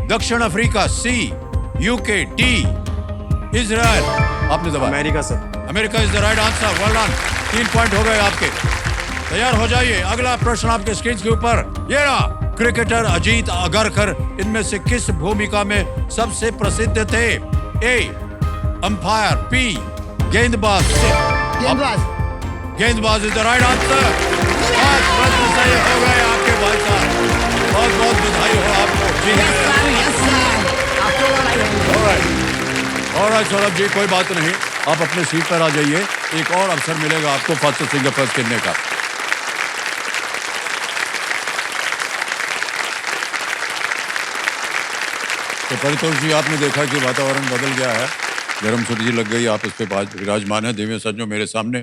दक्षिण अफ्रीका, सी यूके, डी इजराइल। आपने दबाया America sir. America is the right answer. Well done. 3 point हो गए आपके। तैयार हो जाइए। अगला प्रश्न आपके स्क्रीन के ऊपर ये रहा। क्रिकेटर अजीत अगरकर इनमें से किस भूमिका में सबसे प्रसिद्ध थे? ए अंपायर, बी गेंदबाज, गेंदबाज इज द राइट आंसर। 5 प्रश्न सही हो गए आपके भाई साहब। बहुत बहुत बधाई हो आपको। ऑलराइट सौरभ जी, कोई बात नहीं, आप अपने सीट पर आ जाइए। एक और अवसर मिलेगा आपको फास्टर सिंगर फर्स्ट खेलने का। तो परितोष जी, आपने देखा कि वातावरण बदल गया है, गर्म सर्दी लग गई, आप इस पे विराजमान है। देवेंद्र सज्जो मेरे सामने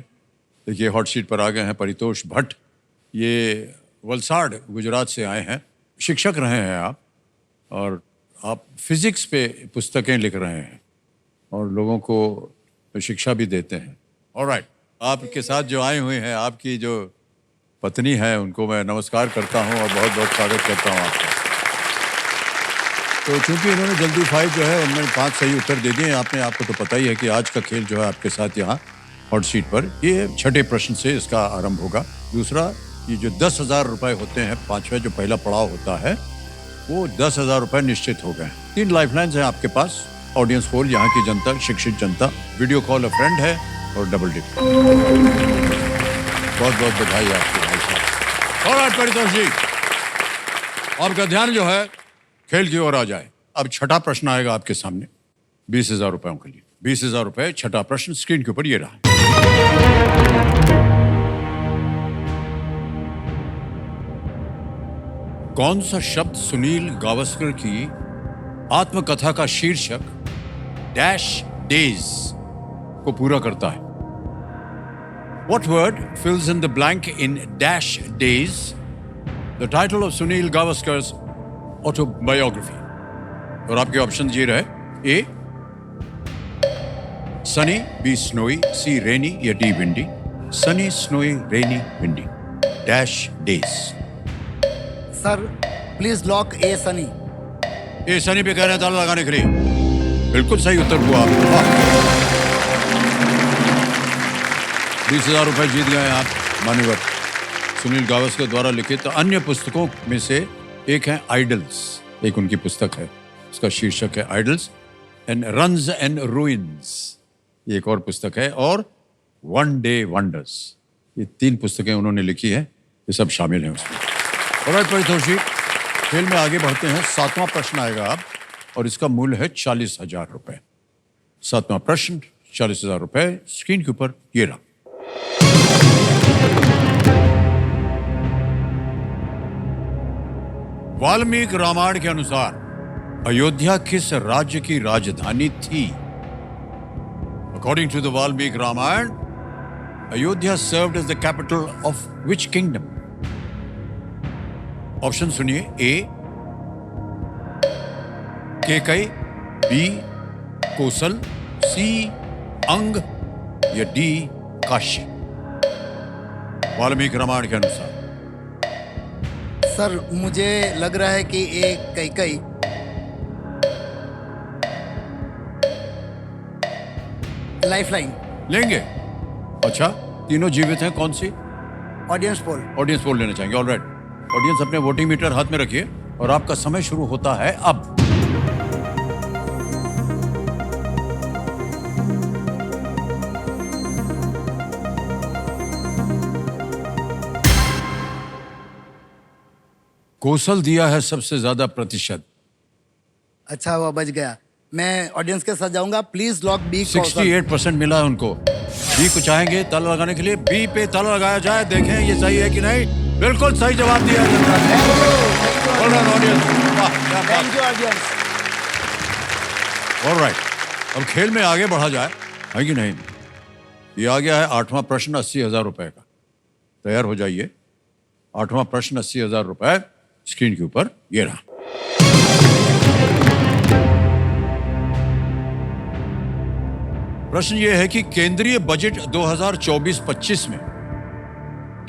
देखिए हॉट सीट पर आ गए हैं परितोष भट्ट। ये वलसाड़ गुजरात से आए हैं, शिक्षक रहे हैं आप, और आप फिजिक्स पे पुस्तकें लिख रहे हैं और लोगों को शिक्षा भी देते हैं। ऑलराइट, आपके साथ जो आए हुए हैं, आपकी जो पत्नी है, उनको मैं नमस्कार करता हूं और बहुत बहुत स्वागत करता हूं आपका। तो चूंकि इन्होंने जल्दी 5 जो है उनमें 5 सही उत्तर दे दिए। आपको तो पता ही है कि आज का खेल जो है आपके साथ यहाँ हॉट सीट पर, ये 6ठे प्रश्न से इसका आरंभ होगा। दूसरा, ये जो 10,000 रुपए होते हैं, 5वां जो पहला पड़ाव होता है, वो 10,000 रुपए निश्चित हो गए। 3 लाइफलाइंस हैं आपके पास। ऑडियंस पोल, यहाँ की जनता, शिक्षित जनता, वीडियो कॉल अ फ्रेंड है और डबल डिप। बहुत बहुत बधाई आपको भाई साहब। ऑलराइट परितोष जी, आपका ध्यान जो है खेल की ओर आ जाए। अब 6ठा प्रश्न आएगा आपके सामने 20,000 रुपयों के लिए। 20,000 रुपए, 6ठा प्रश्न स्क्रीन के ऊपर ये रहा। कौन सा शब्द सुनील गावस्कर की आत्मकथा का शीर्षक डैश डेज को पूरा करता है? What word fills in the blank in dash days, the title of Sunil Gavaskar's autobiography? और आपके ऑप्शन ये रहे। A sunny, B snowy, C rainy या D windy. Sunny, snowy, rainy, windy. Dash days. Sir please lock A sunny. A sunny पे कह रहे हैं ताला लगाने के लिए। बिल्कुल सही उत्तर हुआ आपका। 20,000 रुपए जीत गए आप मान्यवर। सुनील गावस्कर द्वारा लिखित अन्य पुस्तकों में से एक है आइडल्स, एक उनकी पुस्तक है, उसका शीर्षक है idols and runs and ruins, ये एक और पुस्तक है, और वन डे वंडर्स, ये 3 पुस्तकें उन्होंने लिखी है, ये सब शामिल हैं उसमें। ऑलराइट परितोष जी, खेल में आगे बढ़ते हैं। 7वां प्रश्न आएगा अब और इसका मूल्य है 40,000 रुपए। 7वां प्रश्न 40,000 रुपए, स्क्रीन के ऊपर ये रहा। वाल्मीकि रामायण के अनुसार अयोध्या किस राज्य की राजधानी थी? According to the Valmiki Ramayana, Ayodhya served as the capital of which kingdom? Option सुनिए। ए केकई, बी कोसल, सी अंग या डी काशी। वाल्मीकि रामायण के अनुसार सर मुझे लग रहा है कि एक कैकई। लाइफलाइन लेंगे? अच्छा, तीनों जीवित हैं, कौन सी? Audience poll. ऑडियंस पोल लेना चाहेंगे। ऑलराइट, ऑडियंस अपने वोटिंग मीटर हाथ में रखिए और आपका समय शुरू होता है अब। कौशल दिया है सबसे ज्यादा प्रतिशत, अच्छा हुआ बच गया। मैं ऑडियंस के साथ जाऊंगा। Please lock B. 68% मिला है उनको। बी को चाहेंगे ताला लगाने के लिए, बी पे ताला लगाया जाए, देखें ये सही है कि नहीं। बिल्कुल सही जवाब दिया ऑडियंस। ऑलराइट, अब खेल में आगे बढ़ा जाए, है कि नहीं। ये आ गया है 8वां प्रश्न 80,000 रुपए का। तैयार हो जाइए। 8वां प्रश्न 80,000 रुपए स्क्रीन के ऊपर ये रहा। प्रश्न ये है कि केंद्रीय बजट 2024-25 में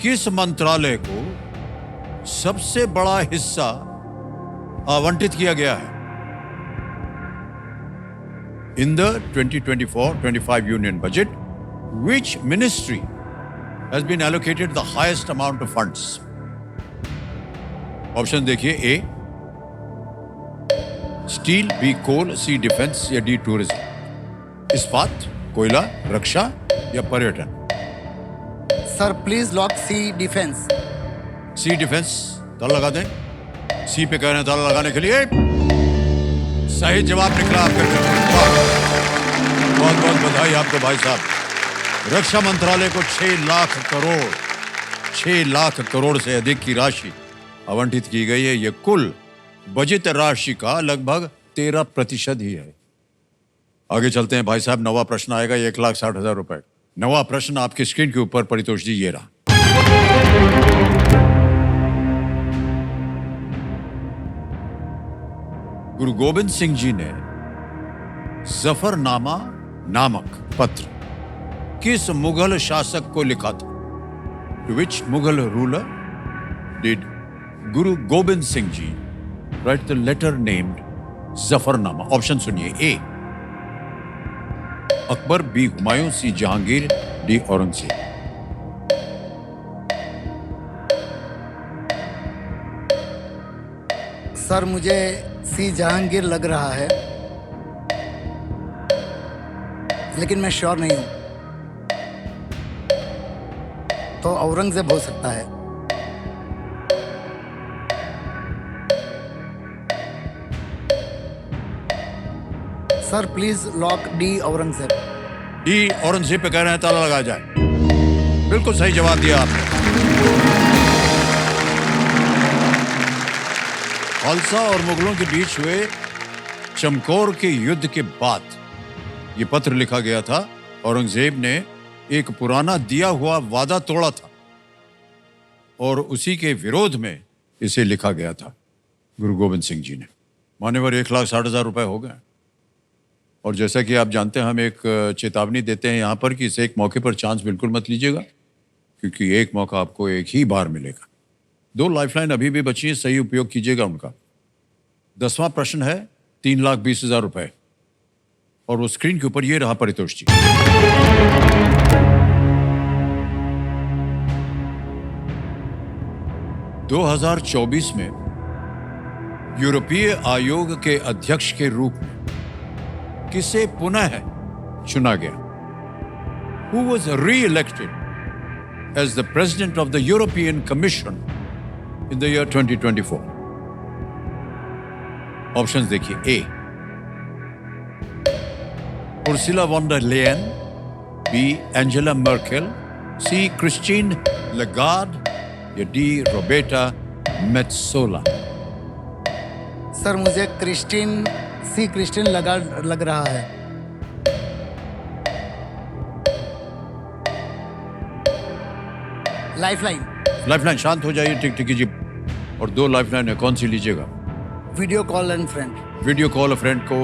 किस मंत्रालय को सबसे बड़ा हिस्सा आवंटित किया गया है। In the 2024-25 union budget, which ministry has been allocated the highest amount of funds? Option देखिए। A steel, B coal, C defence या डी टूरिज्म। इस्पात, कोयला, रक्षा या पर्यटन। Sir please lock C defence. C defence, ताला लगा दें। सी पे कह रहे हैं ताला लगाने के लिए। सही जवाब निकला आपका। बहुत बहुत बधाई आपको भाई साहब। रक्षा मंत्रालय को 6 लाख करोड़ से अधिक की राशि आवंटित की गई है। यह कुल बजट राशि का लगभग 13% ही है। आगे चलते हैं भाई साहब। नवा प्रश्न आएगा 1,60,000 रुपए। नवा प्रश्न आपकी स्क्रीन के ऊपर परितोष जी ये रहा। गुरु गोविंद सिंह जी ने जफरनामा नामक पत्र किस मुगल शासक को लिखा था? To which Mughal ruler did Guru Gobind Singh ji write the letter named Zafarnama? Option सुनिए। A Akbar, B Humayun, C Jahangir, D Aurangzeb. Sir मुझे सी जहांगीर लग रहा है, लेकिन मैं श्योर नहीं हूं, तो औरंगजेब हो सकता है। Sir please lock D Aurangzeb. D Aurangzeb पे कह रहे हैं ताला लगाया जाए। बिल्कुल सही जवाब दिया आपने। खालसा और मुगलों के बीच हुए चमकौर के युद्ध के बाद ये पत्र लिखा गया था। औरंगजेब ने एक पुराना दिया हुआ वादा तोड़ा था और उसी के विरोध में इसे लिखा गया था गुरु गोविंद सिंह जी ने। मान्यवर 1,60,000 रुपए हो गए। और जैसा कि आप जानते हैं, हम एक चेतावनी देते हैं यहाँ पर कि इसे एक मौके पर चांस बिल्कुल मत लीजिएगा, क्योंकि एक मौका आपको एक ही बार मिलेगा। 2 लाइफलाइन अभी भी बची है, सही उपयोग कीजिएगा उनका। 10वां प्रश्न है 3,20,000 रुपए और वो स्क्रीन के ऊपर ये रहा परितोष जी। – 2024 में यूरोपीय आयोग के अध्यक्ष के रूप में किसे पुनः चुना गया? Who was re-elected as the president of the European Commission in the year 2024? Options देखिए। A Ursula von der Leyen, B Angela Merkel, C Christine Lagarde या डी रोबेर्टा मेत्सोला। सर मुझे क्रिस्टीन लग रहा है। लाइफलाइन शांत हो जाइए। टिक टिकी जी। और 2 लाइफलाइन है, कौन सी लीजिएगा? Video call and friend. Video call friend को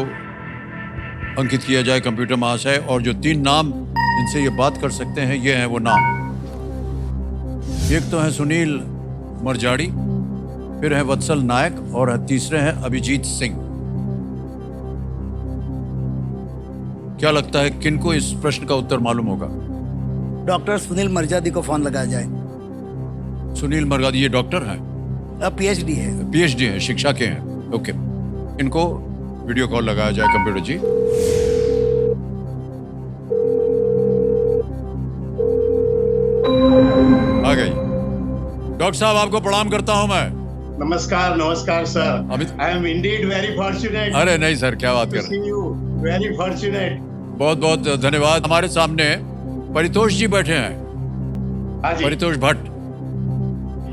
अंकित किया जाए कंप्यूटर महाशय। और जो 3 नाम जिनसे ये बात कर सकते हैं, ये हैं वो नाम। एक तो है सुनील मरजाड़ी, फिर है वत्सल नायक और तीसरे हैं अभिजीत सिंह। क्या लगता है किनको इस प्रश्न का उत्तर मालूम होगा? डॉक्टर सुनील मरजादी को फोन लगाया जाए। सुनील मरजादी ये डॉक्टर हैं? PhD है। पीएचडी है, शिक्षा के हैं। ओके, इनको वीडियो कॉल लगाया जाए कंप्यूटर जी। आ गई। डॉक्टर साहब आपको प्रणाम करता हूं मैं। नमस्कार नमस्कार sir. Amit- I am Indeed very fortunate अरे नहीं सर, क्या बात कर टू रहे हैं। सी यू, वेरी फॉर्चुनेट। बहुत बहुत धन्यवाद। हमारे सामने परितोष जी बैठे हैं, हाँ जी, परितोष भट्ट,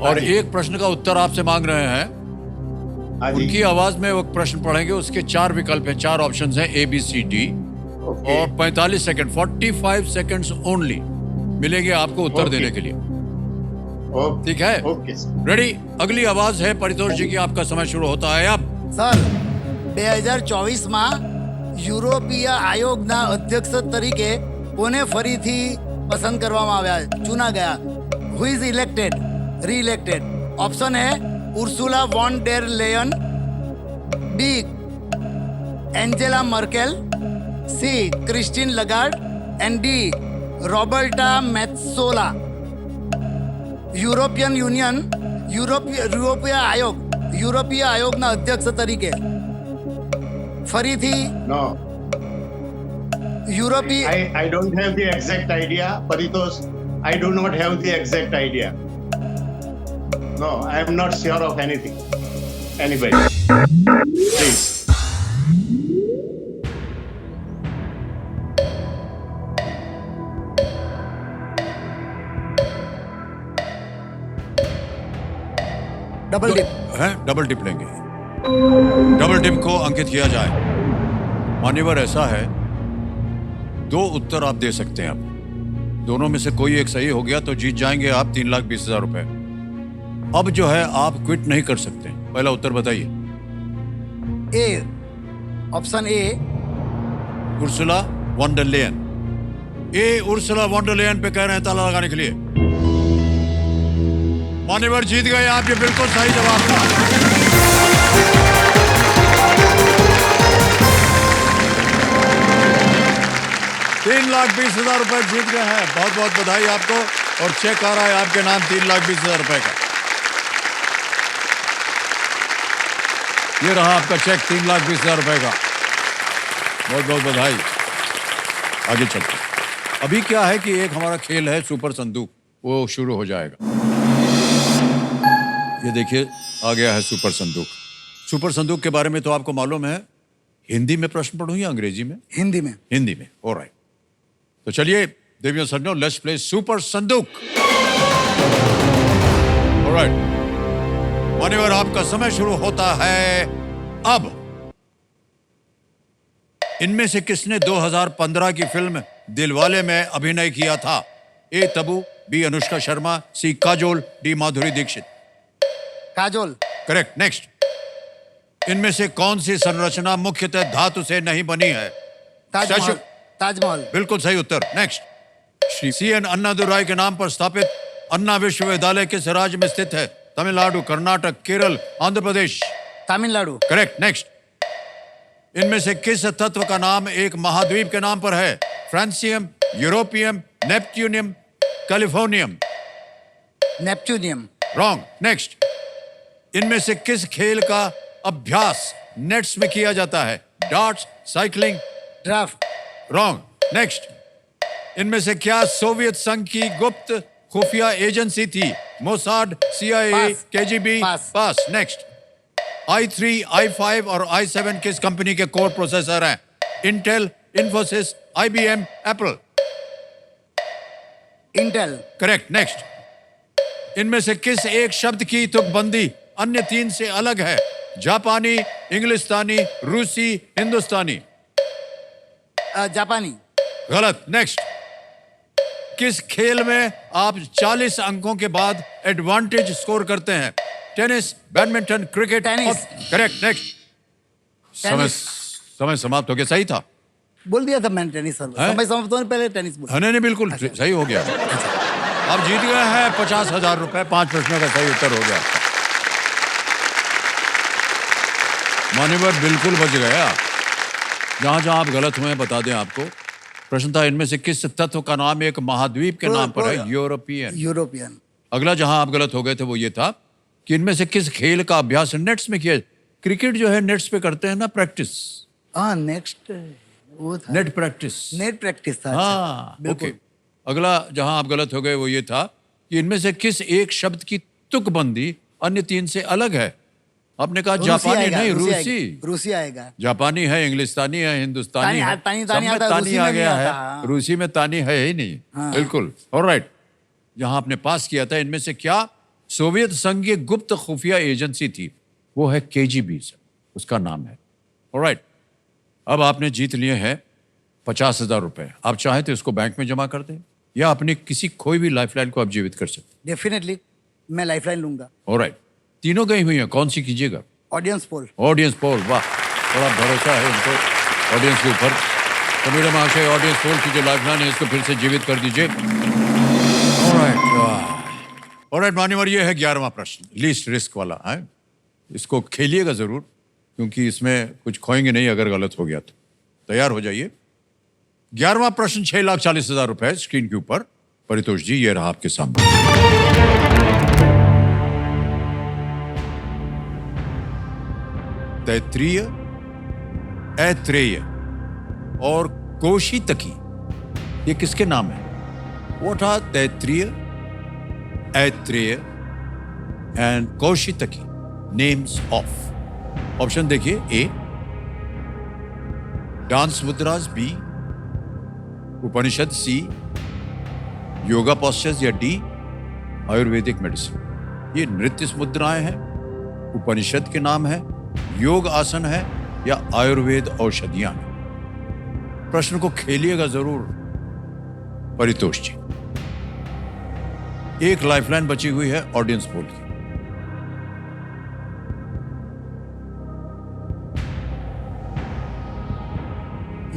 और जी। एक प्रश्न का उत्तर आपसे मांग रहे हैं। हाँ जी, उनकी आवाज में वो प्रश्न पढ़ेंगे, उसके 4 विकल्प हैं, 4 ऑप्शंस हैं, ABCD, ओके, और 45 सेकंड, 45 सेकंड्स ओनली मिलेंगे आपको उत्तर ओके। देने के लिए। ओके, ठीक है, ओके सर। रेडी? अगली आवाज है परितोष जी की, आपका समय शुरू होता है अब। સર 2024માં યુરોપીય આયોગના અધ્યક્ષ તરીકે કોને ફરીથી પસંદ કરવામાં આવ્યા, ચૂના ગયા? Who is elected, reelected? Option A Ursula von der Leyen, B Angela Merkel, C Christine Lagarde and D Roberta Metsola. યુરોપીય આયોગના અધ્યક્ષ તરીકે ફરીથી No, યુરોપીય I don't have the exact idea, Paritosh. I do not have the exact idea. No, I am not sure of anything. Anybody, please. Double deep. है, डबल टिप लेंगे। डबल टिप को अंकित किया जाए। मान्यवर ऐसा है, 2 उत्तर आप दे सकते हैं। अब दोनों में से कोई एक सही हो गया तो जीत जाएंगे आप 3,20,000 रुपए। अब जो है आप क्विट नहीं कर सकते। पहला उत्तर बताइए। A, option A Ursula von der Leyen. A Ursula von der Leyen पे कह रहे हैं ताला लगाने के लिए। मान्यवर जीत गए आप, ये बिल्कुल सही जवाब था। ₹3,20,000 रुपए जीत गए हैं। बहुत बहुत बधाई आपको, और चेक आ रहा है आपके नाम ₹3,20,000 रुपए का। ये रहा आपका चेक ₹3,20,000 रुपए का। बहुत बहुत बधाई। आगे चलते हैं। अभी क्या है कि एक हमारा खेल है सुपर संदूक, वो शुरू हो जाएगा। ये देखिए आ गया है सुपर संदूक। सुपर संदूक के बारे में तो आपको मालूम है। हिंदी में प्रश्न पढ़ूं या अंग्रेजी में? हिंदी में। हिंदी में, ऑलराइट। तो चलिए देवियों सज्जनों, लेट्स प्ले सुपर संदूक। ऑलराइट, मान्यवर आपका समय शुरू होता है अब। इनमें से किसने 2015 की फिल्म दिलवाले में अभिनय किया था? A Tabu, B Anushka Sharma, C Kajol, D Madhuri Dixit. Kajol. Correct, next. इनमें से कौन सी संरचना मुख्यतः धातु से नहीं बनी है? ताजमहल। ताजमहल। बिल्कुल सही उत्तर। नेक्स्ट। श्री CN अन्नादुराई के नाम पर स्थापित अन्ना विश्वविद्यालय किस राज्य में स्थित है? तमिलनाडु, कर्नाटक, केरल, आंध्र प्रदेश। तमिलनाडु। Correct, next. इनमें से किस तत्व का नाम एक महाद्वीप के नाम पर है? Francium, europium, neptunium, californium. Neptunium. Wrong, next. इनमें से किस खेल का अभ्यास नेट्स में किया जाता है? Darts, cycling. Draft. Wrong, next. इनमें से क्या सोवियत संघ की गुप्त खुफिया एजेंसी थी? मोसाड, CIA, पास। KGB। पास। पास, नेक्स्ट। i3, i5 और i7 किस कंपनी के कोर प्रोसेसर हैं? Intel, Infosys, IBM, Apple. Intel. Correct, next. इनमें से किस एक शब्द की तुकबंदी अन्य 3 से अलग है? जापानी, इंग्लिस्तानी, रूसी, हिंदुस्तानी। जापानी। गलत, नेक्स्ट। किस खेल में आप 40 अंकों के बाद एडवांटेज स्कोर करते हैं? Tennis, badminton, cricket. Tennis. Correct, next. समय समाप्त हो गया। सही था? बोल दिया था मैंने टेनिस सर। हैं? समय समाप्त होने पहले टेनिस बोला। नहीं, बिल्कुल सही हो गया। आप जीत गए हैं 50,000 रुपए। 5 प्रश्नों का सही उत्तर हो गया। मान्यवर बिल्कुल बच गया। जहां जहां आप गलत हुए हैं बता दें आपको। प्रश्न था इनमें से किस तत्व का नाम एक महाद्वीप के नाम पर है? यूरोपियन। यूरोपियन। अगला जहां आप गलत हो गए थे वो ये था कि इनमें से किस खेल का अभ्यास नेट्स में किया। क्रिकेट जो है नेट्स पे करते हैं ना प्रैक्टिस, हाँ नेक्स्ट वो था नेट प्रैक्टिस। नेट प्रैक्टिस था। हाँ बिल्कुल। ओके। अगला जहां आप गलत हो गए वो ये था कि इनमें से किस एक शब्द की तुकबंदी अन्य तीन से अलग है। आपने कहा जापानी आएगा, नहीं, रूसी रूसी। आएगा, रूसी आएगा। जापानी है, इंग्लिस्तानी है, हिंदुस्तानी है, तानी सब में आता है, तानी रूसी आ में नहीं गया आता, है, हाँ। रूसी में तानी है ही नहीं। हाँ। बिल्कुल ऑलराइट। जहां आपने पास किया था इनमें से क्या सोवियत संघ की गुप्त खुफिया एजेंसी थी? वो है केजीबी, उसका नाम है। ऑलराइट, अब आपने जीत लिए हैं 50,000 रुपए। आप चाहें तो इसको बैंक में जमा कर दें या अपनी किसी खोई भी लाइफलाइन को आप जीवित कर सकते डेफिनेटली मैं लाइफलाइन लूंगा। हैं। ऑलराइट, तीनों गई हुई हैं, कौन सी कीजिएगा? Audience poll. ऑडियंस पोल, वाह, बड़ा भरोसा है उनको ऑडियंस के ऊपर। तो मेरे महाशय ऑडियंस पोल की जो लाइफलाइन है इसको फिर से जीवित कर दीजिए। ऑलराइट मान्यवर, ये है 11वां प्रश्न, लीस्ट रिस्क वाला है। इसको खेलिएगा जरूर क्योंकि इसमें कुछ खोएंगे नहीं अगर गलत हो गया तो। तैयार हो जाइए। 11वां प्रश्न 6,40,000 रुपए स्क्रीन के ऊपर। परितोष जी ये रहा आपके सामने। तैत्रीय, ऐत्रेय और कोशितकी ये किसके नाम है? What are Taittiriya, Aitareya and Kaushitaki names of? Option देखिए, A dance mudras, B Upanishad, C yoga postures या डी आयुर्वेदिक मेडिसिन। ये नृत्य मुद्राएं हैं, उपनिषद के नाम है, योग आसन है या आयुर्वेद औषधियां हैं। प्रश्न को खेलिएगा जरूर परितोष जी। एक लाइफलाइन बची हुई है ऑडियंस पोल की।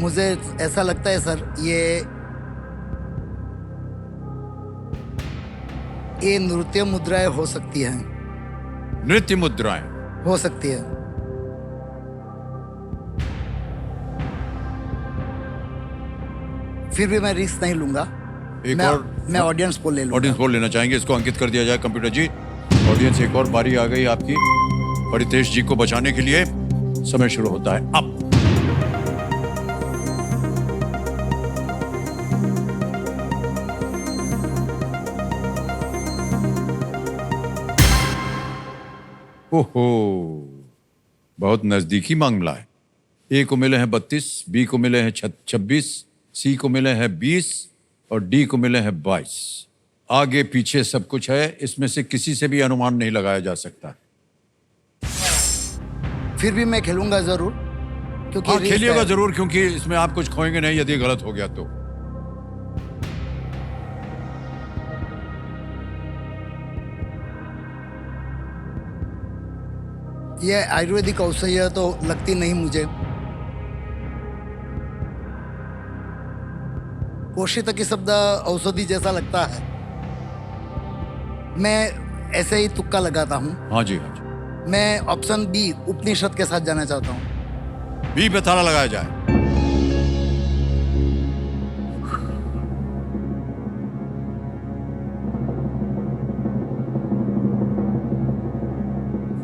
मुझे ऐसा लगता है सर ये नृत्य मुद्राएं हो सकती हैं। नृत्य मुद्राएं हो सकती है। फिर भी मैं रिस्क नहीं लूंगा। एक और मैं ऑडियंस पोल ले लूंगा। ऑडियंस पोल लेना चाहेंगे, इसको अंकित कर दिया जाए कंप्यूटर जी। ऑडियंस एक और बारी आ गई आपकी परितेश जी को बचाने के लिए। समय शुरू होता है अब। ओहो, बहुत नजदीकी मामला है। ए को मिले हैं 32, बी को मिले हैं 26, सी को मिले हैं 20 और डी को मिले हैं 22। आगे पीछे सब कुछ है, इसमें से किसी से भी अनुमान नहीं लगाया जा सकता। फिर भी मैं खेलूंगा जरूर क्योंकि हाँ रिस्क खेलिएगा है। जरूर क्योंकि इसमें आप कुछ खोएंगे नहीं यदि गलत हो गया तो। ये आयुर्वेदिक औषधि तो लगती नहीं मुझे। कोशितकी शब्द औषधि जैसा लगता है। मैं ऐसे ही तुक्का लगाता हूँ। हाँ जी, हाँ जी। मैं ऑप्शन बी उपनिषद के साथ जाना चाहता हूँ। बी पे ताला लगाया जाए।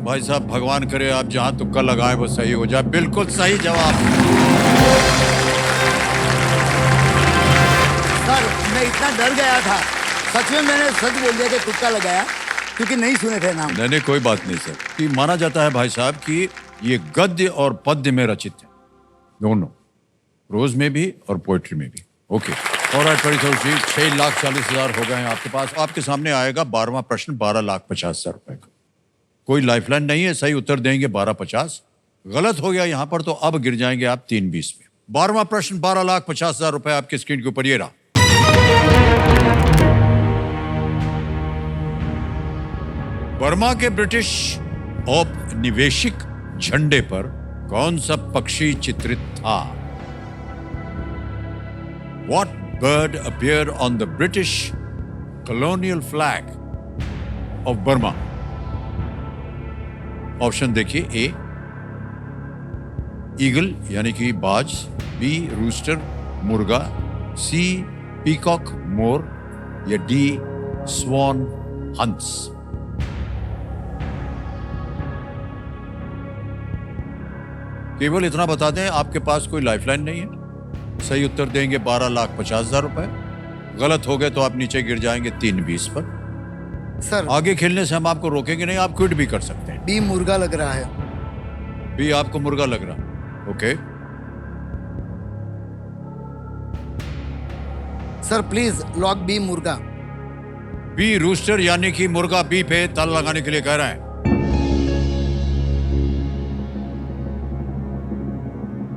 भाई साहब भगवान करे आप जहां तुक्का लगाए वो सही हो जाए। बिल्कुल सही जवाब। सर मैं इतना डर गया था, सच में मैंने सच बोल दिया कि तुक्का लगाया क्योंकि नहीं सुने थे नाम। नहीं कोई बात नहीं सर। कि माना जाता है भाई साहब कि ये गद्य और पद्य में रचित है, दोनों, प्रोज में भी और पोएट्री में भी। ओके ऑलराइट परितोष जी, 6,40,000 हो गए हैं आपके पास। आपके सामने आएगा 12वां प्रश्न 12,50,000 रुपए का। कोई लाइफलाइन नहीं है, सही उत्तर देंगे 12,50। गलत हो गया यहां पर तो अब गिर जाएंगे आप 3,20 में। 12वां प्रश्न 12,50,000 रुपए आपके स्क्रीन के ऊपर ये रहा। बर्मा के ब्रिटिश औपनिवेशिक झंडे पर कौन सा पक्षी चित्रित था? What bird appeared on the British colonial flag of Burma? Option देखिए, ए ईगल यानी कि बाज, बी रूस्टर मुर्गा, सी पीकॉक मोर या डी स्वॉन हंस। केवल इतना बता दें, आपके पास कोई लाइफलाइन नहीं है। सही उत्तर देंगे 12,50,000 रुपए। गलत हो गए तो आप नीचे गिर जाएंगे 320 पर। सर आगे खेलने से हम आपको रोकेंगे नहीं, आप क्विट भी कर सकते हैं। बी मुर्गा लग रहा है। बी आपको मुर्गा लग रहा। Okay, sir please lock B मुर्गा। बी रूस्टर यानी कि मुर्गा बी पे ताला लगाने के लिए कह रहे हैं।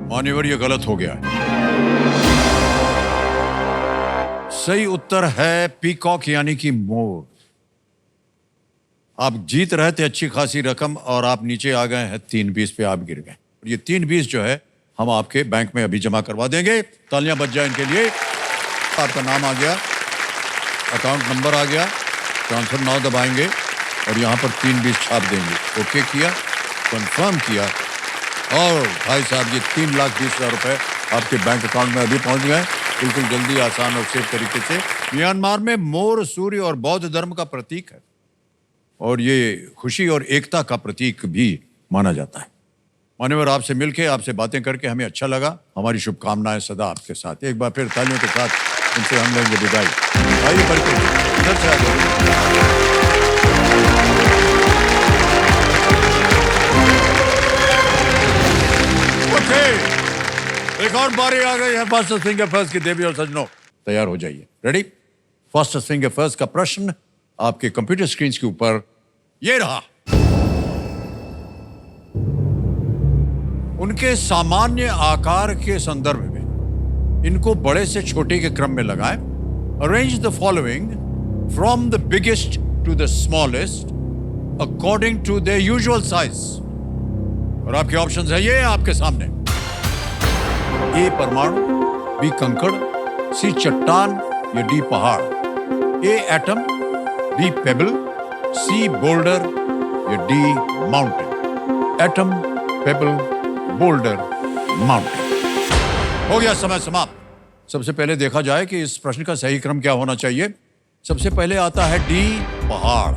मान्यवर, ये गलत हो गया है। सही उत्तर है पीकॉक यानी कि मोर। आप जीत रहे थे अच्छी खासी रकम और आप नीचे आ गए हैं 320 पे, आप गिर गए। ये 320 जो है हम आपके बैंक में अभी जमा करवा देंगे। तालियां बज जाए इनके लिए। आपका नाम आ गया, अकाउंट नंबर आ गया, ट्रांसफर नाउ दबाएंगे और यहाँ पर 320 छाप देंगे। ओके किया, कंफर्म किया और भाई साहब ये 3,20,000 रुपए आपके बैंक अकाउंट में अभी पहुंच गए। बिल्कुल जल्दी, आसान और सेफ तरीके से। म्यांमार में मोर सूर्य और बौद्ध धर्म का प्रतीक है और ये खुशी और एकता का प्रतीक भी माना जाता है। मान्यवर, आपसे मिलके, आपसे बातें करके हमें अच्छा लगा। हमारी शुभकामनाएं सदा आपके साथ। एक बार फिर तालियों के साथ उनसे हम लेंगे विदाई। आइए बढ़ते इधर से आगे। ओके, एक और बारी आ गई है फास्टेस्ट फिंगर फर्स्ट की। देवी और सज्जनों, तैयार हो जाइए। रेडी? फास्टेस्ट फिंगर फर्स्ट का प्रश्न आपके कंप्यूटर स्क्रीन के ऊपर ये रहा। उनके सामान्य आकार के संदर्भ में इनको बड़े से छोटे के क्रम में लगाएं। Arrange the following from the biggest to the smallest according to the usual size. और आपके ऑप्शंस है ये आपके सामने। ए परमाणु, बी कंकड़, सी चट्टान या डी पहाड़। A atom, B pebble, C boulder या D mountain. Atom, pebble, boulder, mountain. हो गया समय समाप्त। सबसे पहले देखा जाए कि इस प्रश्न का सही क्रम क्या होना चाहिए। सबसे पहले आता है डी पहाड़,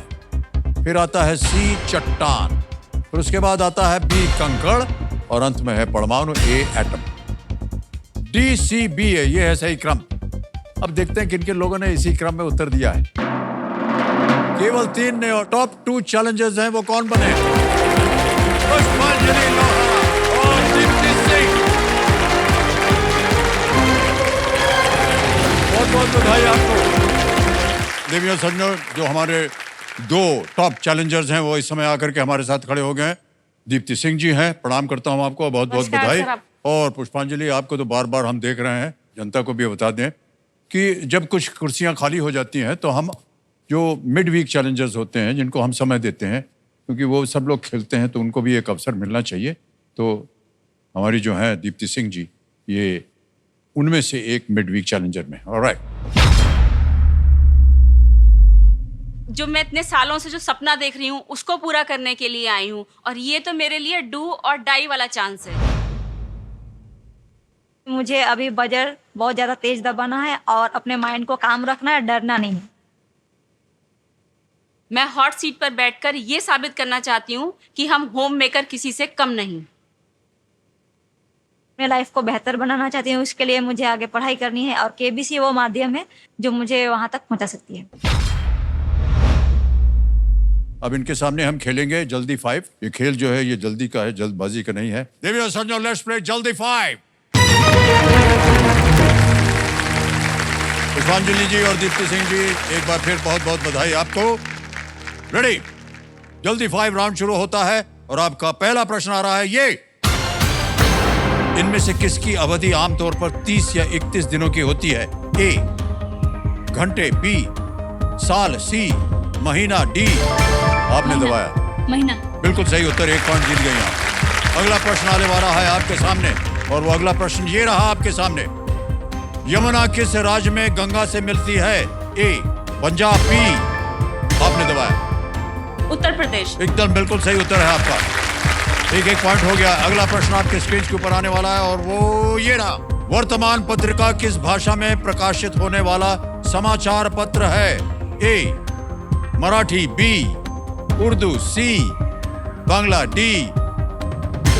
फिर आता है सी चट्टान, फिर उसके बाद आता है बी कंकड़ और अंत में है परमाणु ए एटम। डी सी बी है, ये है सही क्रम। अब देखते हैं किन किन लोगों ने इसी क्रम में उत्तर दिया है। केवल 3 ने और टॉप 2 चैलेंजर्स हैं, वो कौन बने? पुष्पांजलि लोहारा और दीप्ति सिंह। बहुत बहुत बधाई आपको। देवियों सज्जनों, जो हमारे 2 टॉप चैलेंजर्स हैं वो इस समय आकर के हमारे साथ खड़े हो गए हैं। दीप्ति सिंह जी हैं, प्रणाम करता हूं आपको, बहुत बहुत बधाई। और पुष्पांजलि, आपको तो बार बार हम देख रहे हैं, जनता को भी बता दें कि जब कुछ कुर्सियां खाली हो जाती हैं तो हम जो मिड वीक चैलेंजर्स होते हैं, जिनको हम समय देते हैं, क्योंकि वो सब लोग खेलते हैं तो उनको भी एक अवसर मिलना चाहिए। तो हमारी जो है दीप्ति सिंह जी, ये उनमें से एक मिड वीक चैलेंजर में। ऑलराइट। जो मैं इतने सालों से जो सपना देख रही हूँ उसको पूरा करने के लिए आई हूँ, और ये तो मेरे लिए डू और डाई वाला चांस है। मुझे अभी बजर बहुत ज्यादा तेज दबाना है और अपने माइंड को काम रखना है, डरना नहीं है। मैं हॉट सीट पर बैठकर ये साबित करना चाहती हूँ कि हम होम मेकर किसी से कम नहीं। अपने लाइफ को बेहतर बनाना चाहती हूँ, उसके लिए मुझे आगे पढ़ाई करनी है और केबीसी वो माध्यम है जो मुझे वहां तक पहुंचा सकती है। अब इनके सामने हम खेलेंगे जल्दी 5। ये खेल जो है ये जल्दी का है, जल्दबाजी का नहीं है। देवियों सज्जनों, लेट्स प्ले जल्दी 5। पुष्पांजलि जी और दीप्ति सिंह जी, एक बार फिर बहुत बहुत बधाई आपको। रेडी? जल्दी 5 राउंड शुरू होता है और आपका पहला प्रश्न आ रहा है ये। इनमें से किसकी अवधि आमतौर पर 30 या 31 दिनों की होती है? ए घंटे, बी साल, सी महीना, डी आपने दबाया महीना। बिल्कुल सही उत्तर, 1 पॉइंट जीत गई आप। अगला प्रश्न आने वाला है आपके सामने और वो अगला प्रश्न ये रहा आपके सामने। यमुना किस राज्य में गंगा से मिलती है? ए पंजाब, बी आपने दबाया उत्तर प्रदेश। एकदम बिल्कुल सही उत्तर है आपका। 1 पॉइंट हो गया। अगला प्रश्न आपके स्क्रीन के ऊपर आने वाला है और वो ये रहा। वर्तमान पत्रिका किस भाषा में प्रकाशित होने वाला समाचार पत्र है? ए मराठी, बी उर्दू, सी बांग्ला, डी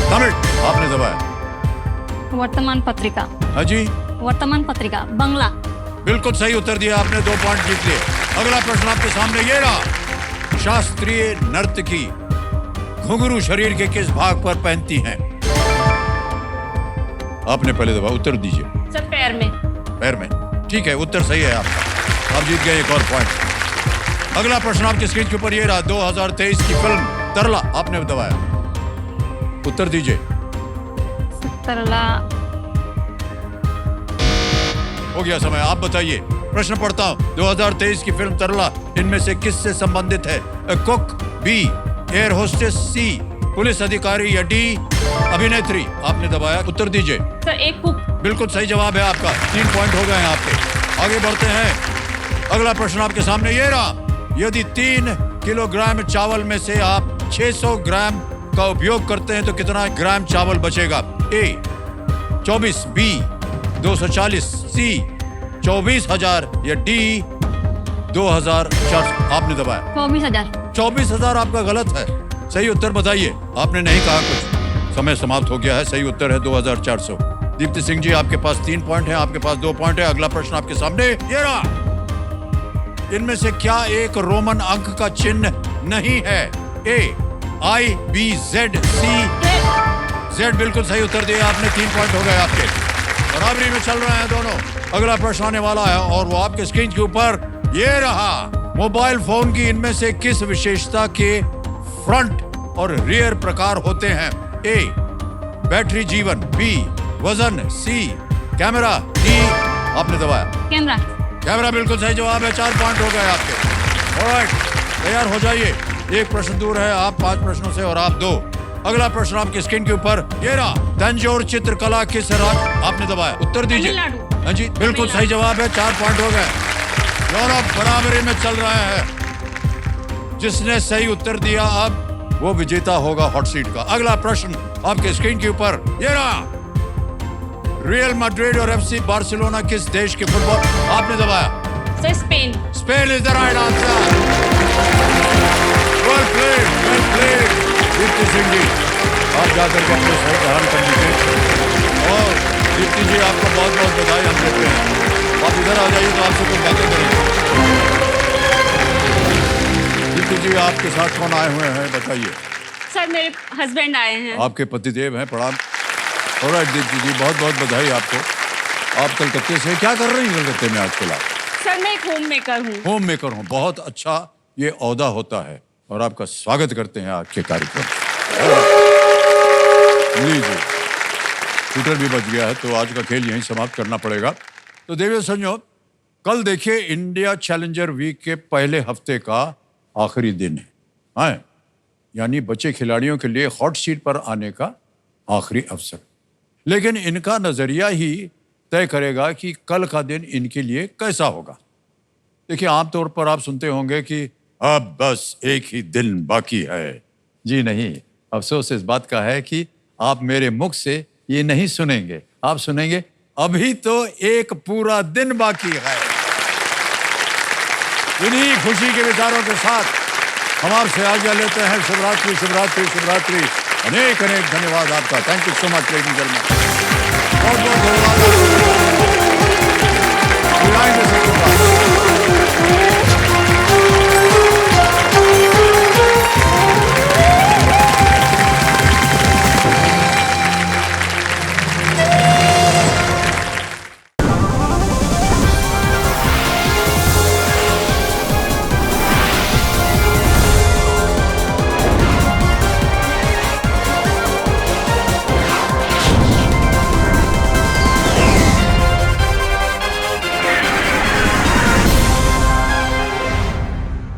तमिल आपने दबाया। वर्तमान पत्रिका। हाँ जी, वर्तमान पत्रिका। बंगला। बिल्कुल सही उत्तर दिया आपने, 2 पॉइंट जीत लिए। अगला प्रश्न आपके सामने ये रहा। शास्त्रीय नर्तकी घुंघरू शरीर के किस भाग पर पहनती हैं? आपने पहले दबाया, उत्तर दीजिए। सर पैर में। पैर में, ठीक है, उत्तर सही है आपका। आप जीत गए एक और पॉइंट। अगला प्रश्न आपके स्क्रीन के ऊपर ये रहा। 2023 की फिल्म तरला आपने दबाया, उत्तर दीजिए। तरला। हो गया समय, आप बताइए। प्रश्न पढ़ता हूं। 2023 की फिल्म तरला इनमें से किससे संबंधित है? कुक, बी एयर होस्टेस, सी पुलिस अधिकारी या डी अभिनेत्री? आपने दबाया, उत्तर दीजिए। सर एक कुक। बिल्कुल सही जवाब है आपका। 3 पॉइंट हो गए हैं आपके। आगे बढ़ते हैं। अगला प्रश्न आपके सामने ये रहा। यदि 3 किलोग्राम चावल में से आप 600 ग्राम का उपयोग करते हैं तो कितना ग्राम चावल बचेगा? ए 24, बी 240, सी 24,000 या डी 2,400? आपने दबाया 24,000। 24,000 आपका गलत है। सही उत्तर बताइए। आपने नहीं कहा कुछ, समय समाप्त हो गया है। सही उत्तर है 2,400। दीप्ति सिंह जी, आपके पास 3 पॉइंट हैं, आपके पास 2 पॉइंट है। अगला प्रश्न आपके सामने ये रहा। इनमें से क्या एक रोमन अंक का चिन्ह नहीं है? ए आई, बी जेड, सी जेड। बिल्कुल सही उत्तर दिया आपने। 3 पॉइंट हो गए आपके। बराबरी में चल रहे हैं दोनों। अगला प्रश्न आने वाला है और वो आपके स्क्रीन के ऊपर ये रहा। मोबाइल फोन की इनमें से किस विशेषता के फ्रंट और रियर प्रकार होते हैं? ए बैटरी जीवन, बी वजन, सी कैमरा, डी आपने दबाया कैमरा। कैमरा। बिल्कुल सही जवाब है। 4 पॉइंट हो गए आपके। ऑलराइट, तैयार हो जाइए। एक प्रश्न दूर है आप 5 प्रश्नों से और आप 2। अगला प्रश्न आपके स्क्रीन के ऊपर ये रहा। तंजौर चित्रकला किस राज्य? आपने दबाया, उत्तर दीजिए। तमिलनाडु। हाँ जी, बिल्कुल सही जवाब है। 4 पॉइंट हो गए। दोनों बराबरी में चल रहे हैं। जिसने सही उत्तर दिया अब वो विजेता होगा हॉट सीट का। अगला प्रश्न आपके स्क्रीन के ऊपर ये रहा। रियल मैड्रिड और एफसी बार्सिलोना किस देश के फुटबॉल? आपने दबाया sir Spain. Spain is the right answer. Well played, well played. Deepti Singh ji, आप जाकर के अपने सही ग्रहण कर लीजिए। और दीप्ति जी, आपको बहुत बहुत बधाई हम देते हैं। आप इधर आ जाइए तो आपसे कुछ बातें करेंगे। दीप्ति जी, आपके साथ कौन आए हुए हैं बताइए? सर मेरे हस्बैंड आए हैं। आपके पतिदेव हैं, प्रणाम। ऑलराइट दीप्ति जी, बहुत बहुत बधाई आपको। आप कलकत्ते से क्या कर रही हैं कलकत्ते में आजकल आप? सर मैं एक होम मेकर हूँ। होम मेकर हूँ, बहुत अच्छा ये ओहदा होता है और आपका स्वागत करते हैं आज के कार्यक्रम। लीजिए, शूटर भी बच गया है तो आज का खेल यहीं समाप्त करना पड़ेगा। तो देवियों संजो, कल देखिए इंडिया चैलेंजर वीक के पहले हफ्ते का आखिरी दिन है, हाँ? यानी बच्चे खिलाड़ियों के लिए हॉट सीट पर आने का आखिरी अवसर। लेकिन इनका नजरिया ही तय करेगा कि कल का दिन इनके लिए कैसा होगा। देखिए, आमतौर पर आप सुनते होंगे कि अब बस एक ही दिन बाकी है। जी नहीं, अफसोस इस बात का है कि आप मेरे मुख से ये नहीं सुनेंगे। आप सुनेंगे अभी तो एक पूरा दिन बाकी है। इन्हीं खुशी के विचारों के साथ हम आपसे आज्ञा लेते हैं। शिवरात्रि, शिवरात्रि, शिवरात्रि। अनेक अनेक धन्यवाद आपका। Thank you so much ladies and gentleman. बहुत बहुत धन्यवाद।